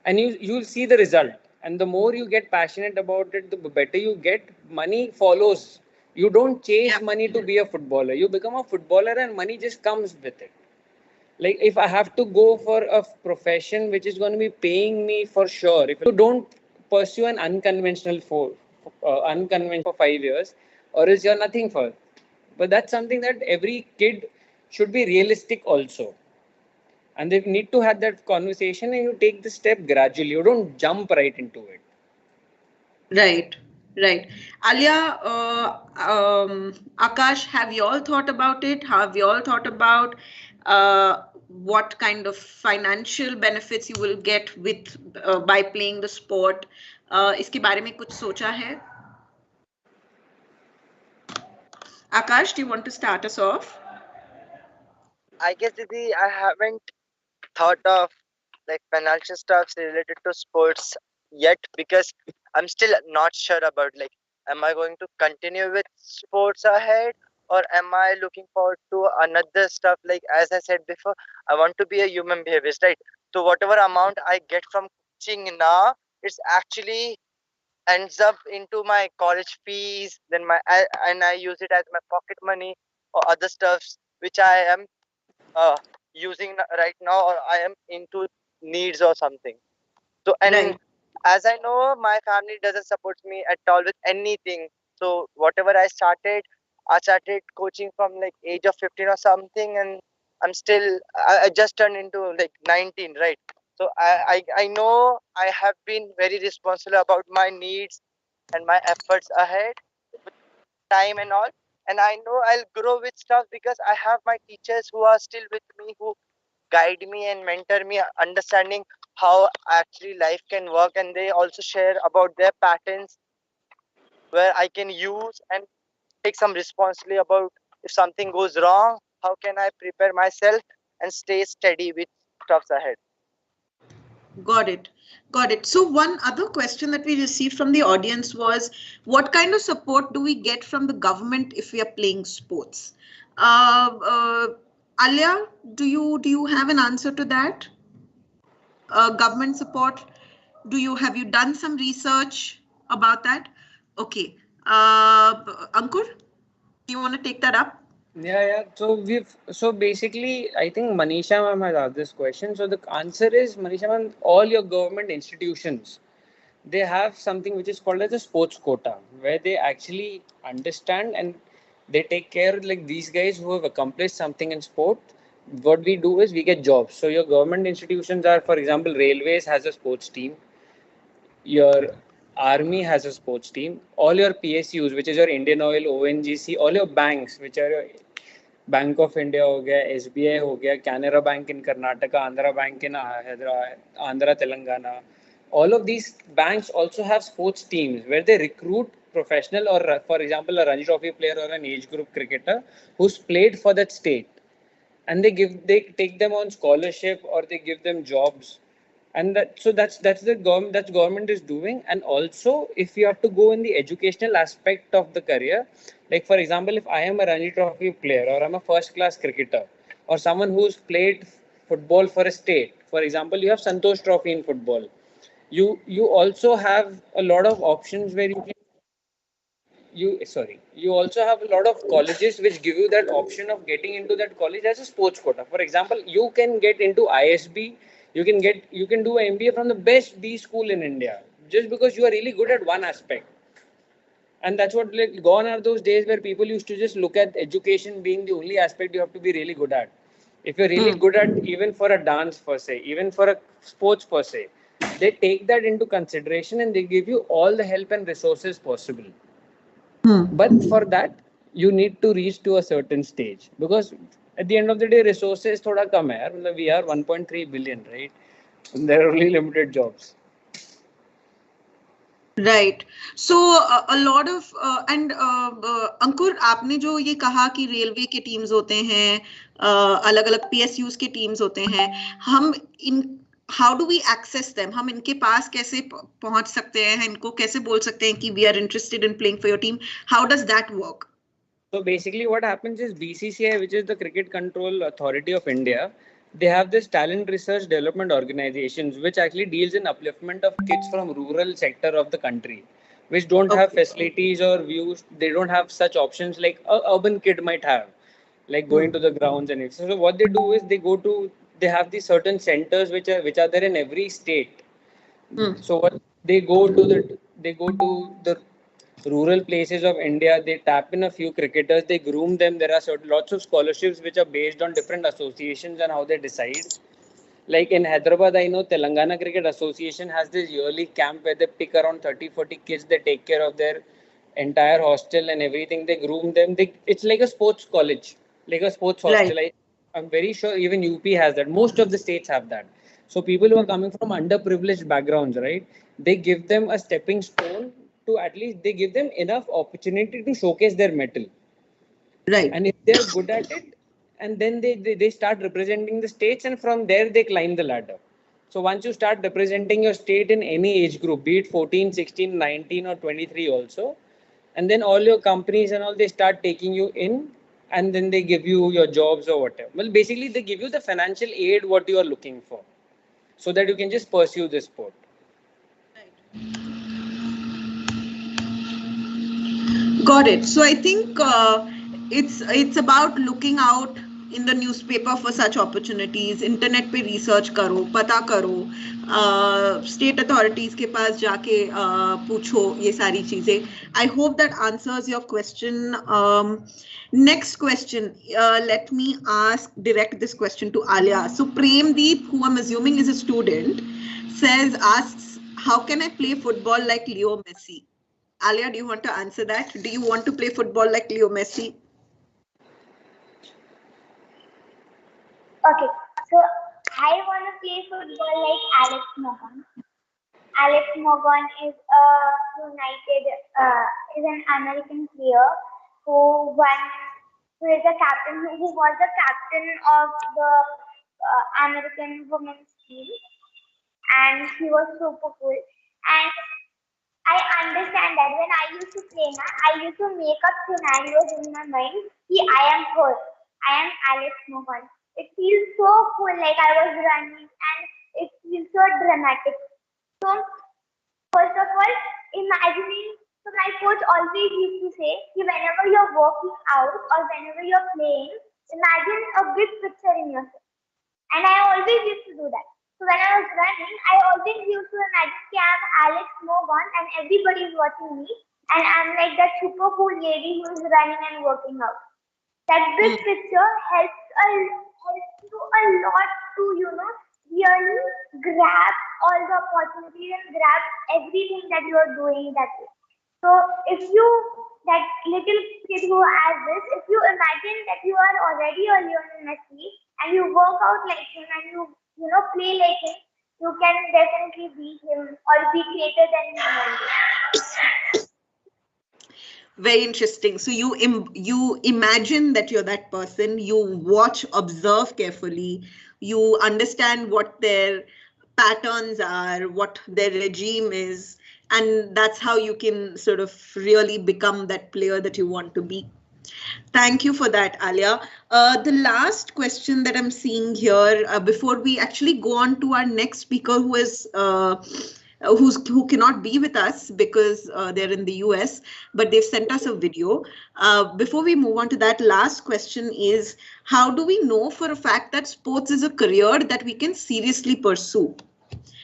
and you'll see the result. And the more you get passionate about it, the better you get. Money follows. You don't chase money to be a footballer. You become a footballer, and money just comes with it. Like if I have to go for a profession which is going to be paying me for sure, if you don't pursue an unconventional for 5 years, or else you're nothing for. But that's something that every kid should be realistic also, and they need to have that conversation, and you take the step gradually. You don't jump right into it. Right, right. Alia, Akash, have you all thought about it? Have you all thought about what kind of financial benefits you will get with by playing the sport? इसके बारे में कुछ सोचा है? Akash, do you want to start us off? I guess Didi, I haven't thought of like financial stuff related to sports yet, because I'm still not sure about like, am I going to continue with sports ahead, or am I looking forward to another stuff? Like as I said before, I want to be a human behaviorist, right? So whatever amount I get from coaching now, it's actually ends up into my college fees, then and I use it as my pocket money or other stuffs which I am uh, using right now, or I am into needs or something. So, and Right. as I know, my family doesn't support me at all with anything. So whatever I started coaching from like age of 15 or something, and I just turned into like 19, right? So I know I have been very responsible about my needs and my efforts ahead with time and all. And I know I'll grow with stuff because I have my teachers who are still with me, who guide me and mentor me, understanding how actually life can work, and they also share about their patterns where I can use and take some responsibility about if something goes wrong, how can I prepare myself and stay steady with stuffs ahead. Got it. Got it. So one other question that we received from the audience was, what kind of support do we get from the government if we are playing sports? Alia, do you have an answer to that? Government support? Have you done some research about that? Okay. Ankur, do you want to take that up? Yeah. So basically, I think Manisha ma'am has asked this question. So the answer is, Manisha ma'am, all your government institutions, they have something which is called as a sports quota, where they actually understand and they take care, like these guys who have accomplished something in sport. What we do is we get jobs. So your government institutions are, for example, railways has a sports team. Your Army has a sports team. All your PSUs, which is your Indian Oil, ONGC, all your banks, which are your bank of India हो गया, SBI हो गया, Canara bank in Karnataka, Andhra bank in Andhra Telangana, all of these banks also have sports teams where they recruit professional or, for example, a Ranji Trophy player or an age group cricketer who's played for that state, and they take them on scholarship or they give them jobs. And that's the government is doing. And also, if you have to go in the educational aspect of the career, like for example, if I am a Ranji Trophy player or I'm a first class cricketer or someone who's played football for a state, for example, you have Santosh Trophy in football. You also have a lot of options where you also have a lot of colleges which give you that option of getting into that college as a sports quota. For example, you can get into ISB, you can do an MBA from the best B school in India just because you are really good at one aspect. And that's what, like, gone are those days where people used to just look at education being the only aspect you have to be really good at. If you're really good at, even for a dance per se, even for a sports per se, they take that into consideration and they give you all the help and resources possible. But for that, you need to reach to a certain stage, because at the end of the day, resources thoda kam hai yaar. We are 1.3 billion, right? There are only limited jobs. Right so a lot of and Ankur, आपने जो ये कहा कि railway के teams होते हैं, अलग अलग PSUs के टीम्स होते हैं, हम इन how do we access them? हम इनके पास कैसे पहुंच सकते हैं? इनको कैसे बोल सकते हैं कि we are interested in playing for your team? How does that work? So basically, what happens is BCCI, which is the Cricket Control Authority of India, they have this talent research development organizations which actually deals in upliftment of kids from rural sector of the country, which don't have facilities or views. They don't have such options like a urban kid might have, like going to the grounds and everything. So what they do is they have these certain centers which are there in every state. So what they go to the rural places of India. They tap in a few cricketers. They groom them. There are lots of scholarships which are based on different associations and how they decide. Like in Hyderabad, I know Telangana Cricket Association has this yearly camp where they pick around 30-40 kids. They take care of their entire hostel and everything. They groom them. It's like a sports college, like a sports hostel. Right. I'm very sure even UP has that. Most of the states have that. So people who are coming from underprivileged backgrounds, right? They give them a stepping stone to, at least they give them enough opportunity to showcase their metal. Right. And if they're good at it, and then they start representing the states, and from there they climb the ladder. So once you start representing your state in any age group, be it 14, 16, 19 or 23 also, and then all your companies and all, they start taking you in, and then they give you your jobs or whatever. Well, basically they give you the financial aid what you are looking for, so that you can just pursue this sport. Got it. So I think it's about looking out in the newspaper for such opportunities. Internet पे research करो, पता करो, state authorities के पास जाके पूछो ये सारी चीजें. I hope that answers your question. Next question, let me direct this question to Alia. So Premdeep, who I'm assuming is a student, asks, how can I play football like Leo Messi? Alia, do you want to answer that? Do you want to play football like Leo Messi? Okay, so I want to play football like Alex Morgan. Alex Morgan is is an American player who is a captain, who was the captain of the American women's team, and he was super cool. And I understand that when I used to play, I used to make up scenarios in my mind. See, I am her. I am Alex Mohan. It feels so cool, like I was running, and it feels so dramatic. So, first of all, imagining. So my coach always used to say, whenever you're working out or whenever you're playing, imagine a big picture in yourself. And I always used to do that. So when I was running, I always used to imagine I'm Alex Morgan and everybody is watching me, and I'm like that super cool lady who is running and working out. That big picture helps you a lot to really grab all the opportunities and grab everything that you are doing that way. So if you, that little kid who has this, if you imagine that you are already a Lionel Messi and you work out like him and you know play like him, you can definitely beat him or be greater than him one day. Very interesting. So you imagine that you're that person. You watch, observe carefully. You understand what their patterns are, what their regime is, and that's how you can sort of really become that player that you want to be. Thank you for that, Alia. The last question that I'm seeing here, before we actually go on to our next speaker, who cannot be with us because they're in the US, but they've sent us a video. Before we move on to that, last question is, how do we know for a fact that sports is a career that we can seriously pursue?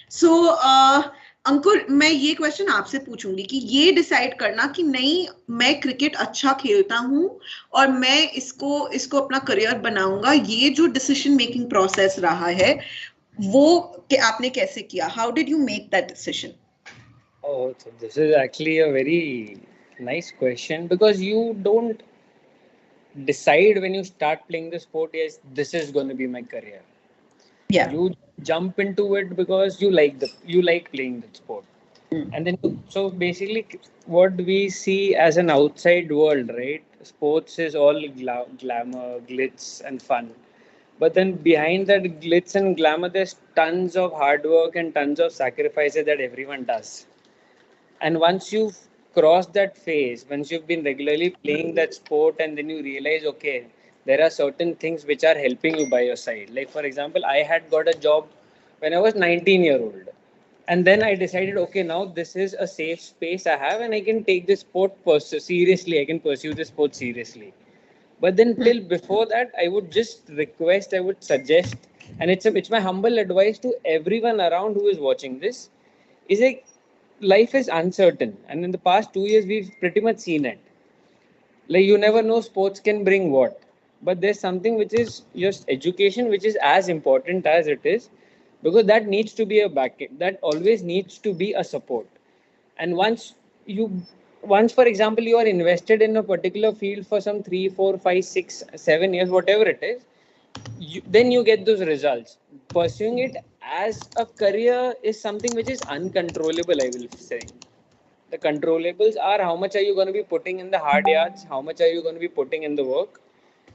सो अंकुर, मैं ये question आपसे पूछूंगी कि ये decide करना कि नहीं, मैं क्रिकेट अच्छा खेलता हूँ और मैं इसको अपना करियर बनाऊंगा, ये जो डिसीजन मेकिंग प्रोसेस रहा है वो आपने कैसे किया? How did you make that decision? Oh, so this is actually a very nice question because you don't decide when you start playing the sport, yes, this is going to be my career. Yeah. You jump into it because you like playing the sport. And then so basically what we see as an outside world, right? Sports is all glamour, glitz and fun. But then behind that glitz and glamour, there's tons of hard work and tons of sacrifices that everyone does. And once you've crossed that phase, once you've been regularly playing that sport, and then you realize, okay, there are certain things which are helping you by your side. Like, for example, I had got a job when I was 19-year-old. And then I decided, okay, now this is a safe space I have, and I can take this sport seriously. I can pursue this sport seriously. But then till before that, I would just request, I would suggest, and it's my humble advice to everyone around who is watching this, is like life is uncertain, and in the past 2 years we've pretty much seen it. Like you never know sports can bring what, but there's something which is just education, which is as important as it is, because that needs to be a backup. That always needs to be a support. And you once for example you are invested in a particular field for some 3, 4, 5, 6, 7 years, whatever it is, then you get those results. Pursuing it as a career is something which is uncontrollable, I will say. The controllables are how much are you going to be putting in the hard yards, how much are you going to be putting in the work,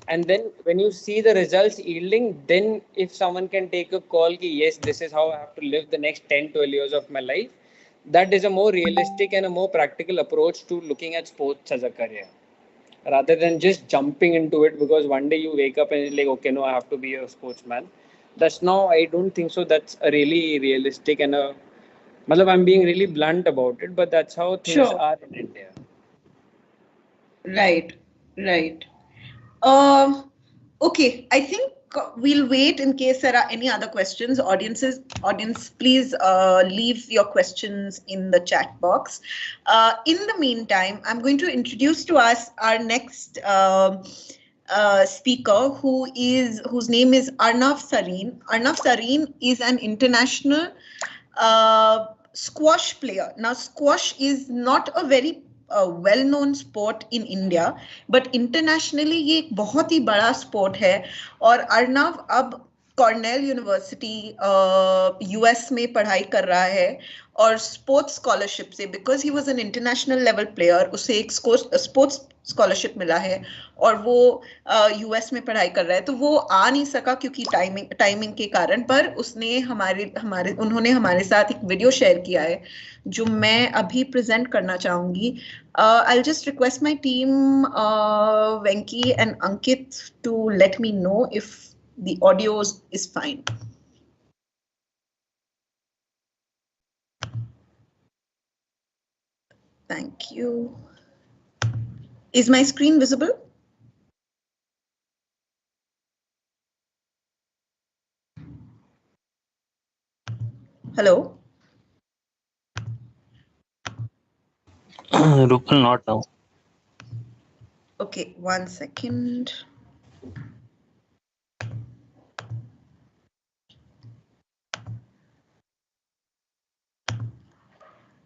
and then when you see the results yielding, then if someone can take a call ki, yes, this is how I have to live the next 10, 12 years of my life, that is a more realistic and a more practical approach to looking at sports as a career, rather than just jumping into it because one day you wake up and it's like, okay, no, I have to be a sportsman. That's no, I don't think so. That's a really realistic and a, I'm being really blunt about it, but that's how things Sure. are in India. Right, right. Um, okay, I think we'll wait in case there are any other questions. Audience, please leave your questions in the chat box. In the meantime, I'm going to introduce to us our next speaker, whose name is Arnav Sareen. Arnav Sareen is an international squash player. Now, squash is not a very well-known sport in India, but internationally ये एक बहुत ही बड़ा sport है. और अर्नव अब Cornell university US में पढ़ाई कर रहा है और स्पोर्ट्स स्कॉलरशिप से, because he was an international level player, उसे एक स्पोर्ट्स स्कॉलरशिप मिला है और वो यूएस में पढ़ाई कर रहा है. तो वो आ नहीं सका क्योंकि टाइमिंग के कारण, पर उसने उन्होंने हमारे साथ एक वीडियो शेयर किया है जो मैं अभी प्रेजेंट करना चाहूंगी. I'll just request my team, Venki and Ankit, to let me know if the audio is fine. Thank you. Is my screen visible? Hello? Rupal, not now. Okay, 1 second.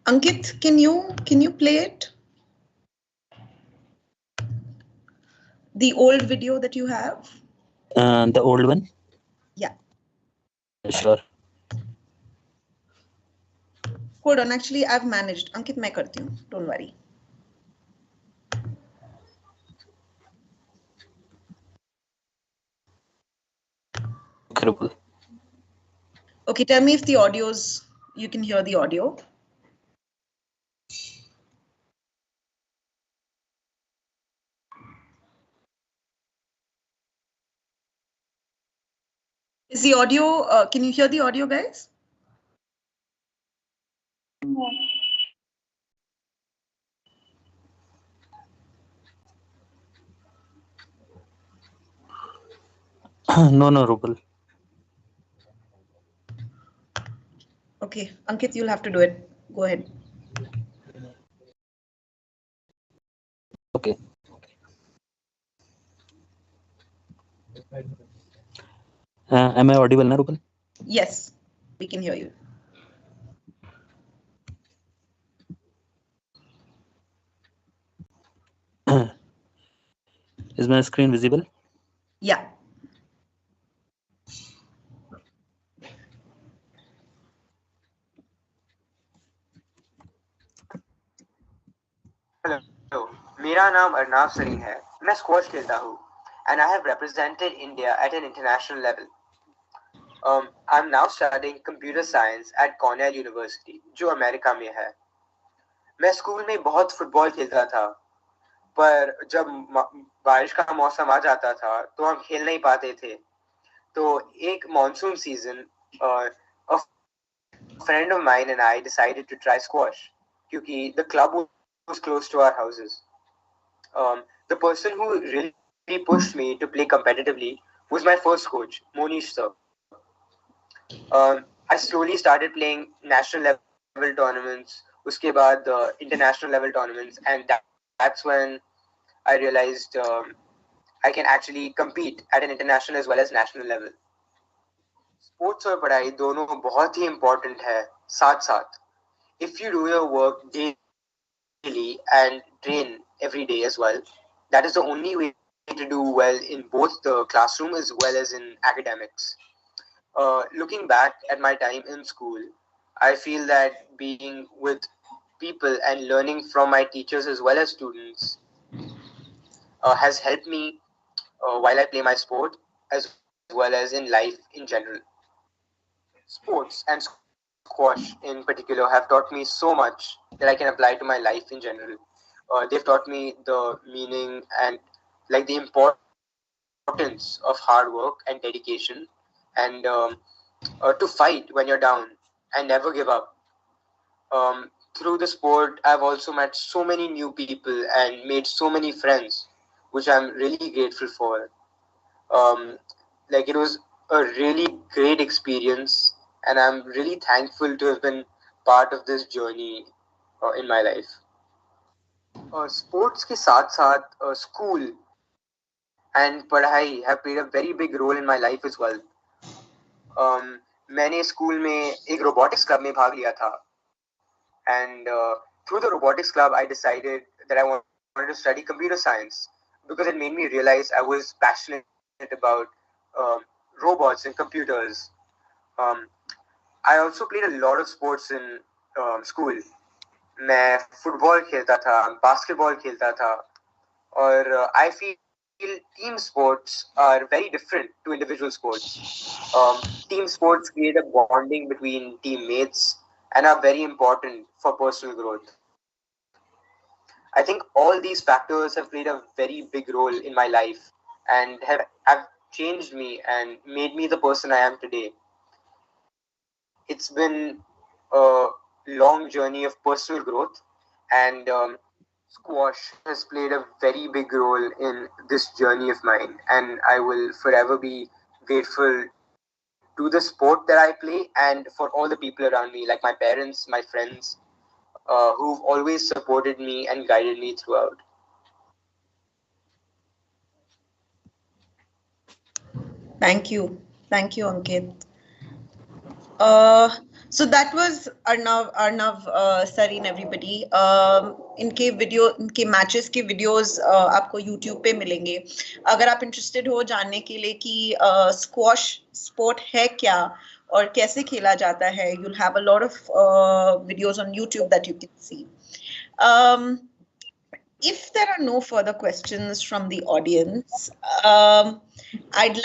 Ankit, can you play it? The old video that you have? The old one? Yeah. Sure. Hold on, actually I've managed. Ankit, मैं करती हूँ. Don't worry. Okay, Rupal. Okay, tell me if the audio's, you can hear the audio. Is the audio, can you hear the audio, guys? No. No, Rupal. Okay, Ankit, you'll have to do it. Go ahead. Okay. Am I audible now, Rupal? Yes, we can hear you. Is my screen visible? Yeah. Hello मेरा नाम अर्नाब सरीन है मैं squash खेलता हूँ and I have represented India at an international level. I'm now studying computer science at Cornell University जो America में है. मैं स्कूल में बहुत फुटबॉल खेलता था पर जब बारिश का मौसम आ जाता था तो हम खेल नहीं पाते थे. तो एक monsoon season a friend of mine and I decided to try squash क्योंकि the club was close to our houses. The person who really pushed me to play competitively was my first coach, Monish sir. I slowly started playing national level tournaments, uske baad international level tournaments, and that's when I realized I can actually compete at an international as well as national level. Sports और पढ़ाई दोनों बहुत ही important है साथ साथ. If you do your work daily and train every day as well, that is the only way to do well in both the classroom as well as in academics. Looking back at my time in school, I feel that being with people and learning from my teachers as well as students has helped me while I play my sport as well as in life in general. Sports and squash in particular have taught me so much that I can apply to my life in general. They've taught me the meaning and like the importance of hard work and dedication and to fight when you're down and never give up. Through the sport, I've also met so many new people and made so many friends, which I'm really grateful for. Um, like it was a really great experience, and I'm really thankful to have been part of this journey in my life. Sports के साथ साथ school and पढ़ाई have played a very big role in my life as well. मैंने school में एक robotics club में भाग लिया था and through the robotics club I decided that I wanted to study computer science because it made me realize I was passionate about robots and computers. I also played a lot of sports in school. मैं football खेलता था, basketball खेलता था और I feel team sports are very different to individual sports. Team sports create a bonding between teammates and are very important for personal growth. I think all these factors have played a very big role in my life and have changed me and made me the person I am today. It's been a long journey of personal growth, and squash has played a very big role in this journey of mine. And I will forever be grateful to the sport that I play and for all the people around me, like my parents, my friends, who've always supported me and guided me throughout. Thank you. Thank you, Ankit. Uh, So that was Arnav, Sareen, everybody. इनके matches के videos आपको YouTube पे मिलेंगे. अगर आप interested हो जानने के लिए कि squash sport है क्या और कैसे खेला जाता है, you'll have a lot of videos on YouTube that you can see. If there are no further questions from the audience, I'd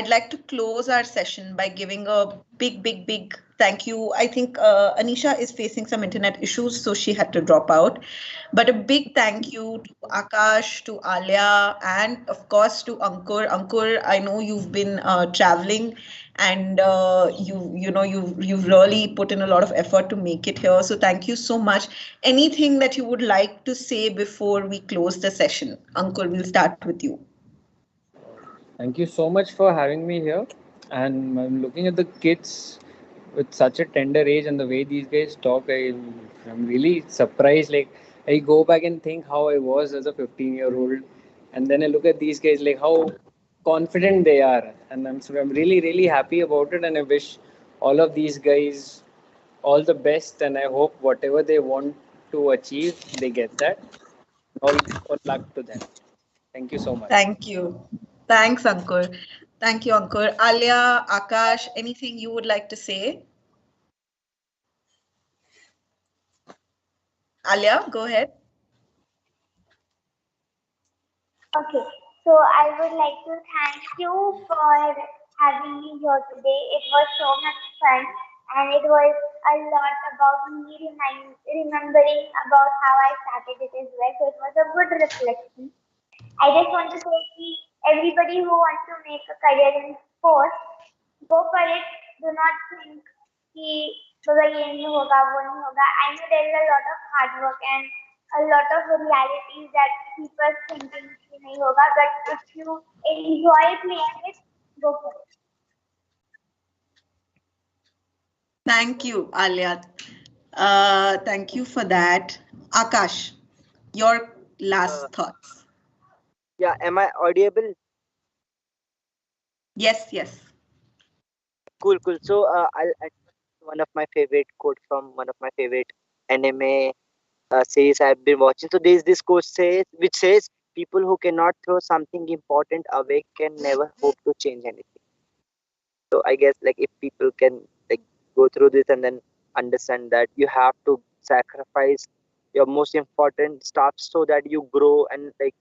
like to close our session by giving a big thank you. I think Anisha is facing some internet issues, so she had to drop out. But a big thank you to Akash, to Alia, and of course to Ankur. Ankur, I know you've been traveling, and you've really put in a lot of effort to make it here. So thank you so much. Anything that you would like to say before we close the session? Ankur, we'll start with you. Thank you so much for having me here. And I'm looking at the kids with such a tender age and the way these guys talk. I'm really surprised. Like, I go back and think how I was as a 15-year-old, and then I look at these guys like how confident they are, and I'm really happy about it. And I wish all of these guys all the best, and I hope whatever they want to achieve, they get that. All luck to them. Thank you so much. Thank you. Thanks, Ankur. Thank you, Ankur. Alia, Akash, anything you would like to say? Alia, go ahead. Okay, so I would like to thank you for having me here today. It was so much fun, and it was a lot about me remembering about how I started it as well. So it was a good reflection. I just want to say that everybody who wants to make a career in sports, go for it. Do not think कि बाबा ये नहीं होगा वो नहीं होगा. I know there is a lot of hard work and a lot of realities that people thinking कि नहीं होगा, but if you enjoy playing it, go for it. Thank you, Alia. Thank you for that. Akash, your last thoughts. Yeah, am I audible? Yes. Cool. So I'll one of my favorite quotes from one of my favorite anime series I've been watching. So there's this quote which says, "People who cannot throw something important away can never hope to change anything." So I guess like if people can like go through this and then understand that you have to sacrifice your most important stuff so that you grow and like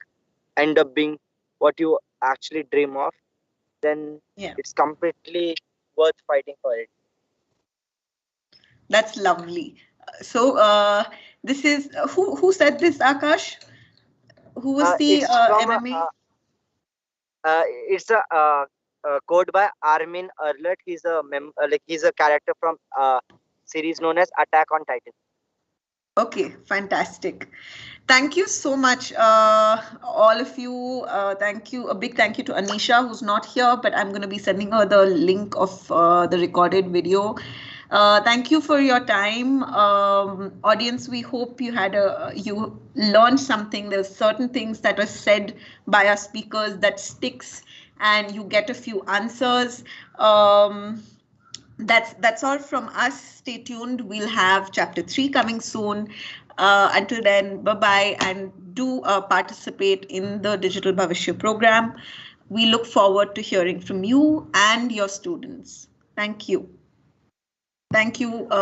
end up being what you actually dream of, then it's completely worth fighting for it. That's lovely. So this is who said this, Akash? Who was the MMA? It's a quote by Armin Erlet. He's a he's a character from a series known as Attack on Titan. Okay, fantastic. Thank you so much, all of you. Thank you. A big thank you to Anisha, who's not here, but I'm going to be sending her the link of the recorded video. Thank you for your time, audience. We hope you learned something. There's certain things that were said by our speakers that sticks, and you get a few answers. That's all from us. Stay tuned. We'll have chapter 3 coming soon. Until then, bye-bye, and do participate in the Digital Bhavishya program. We look forward to hearing from you and your students. Thank you. Thank you.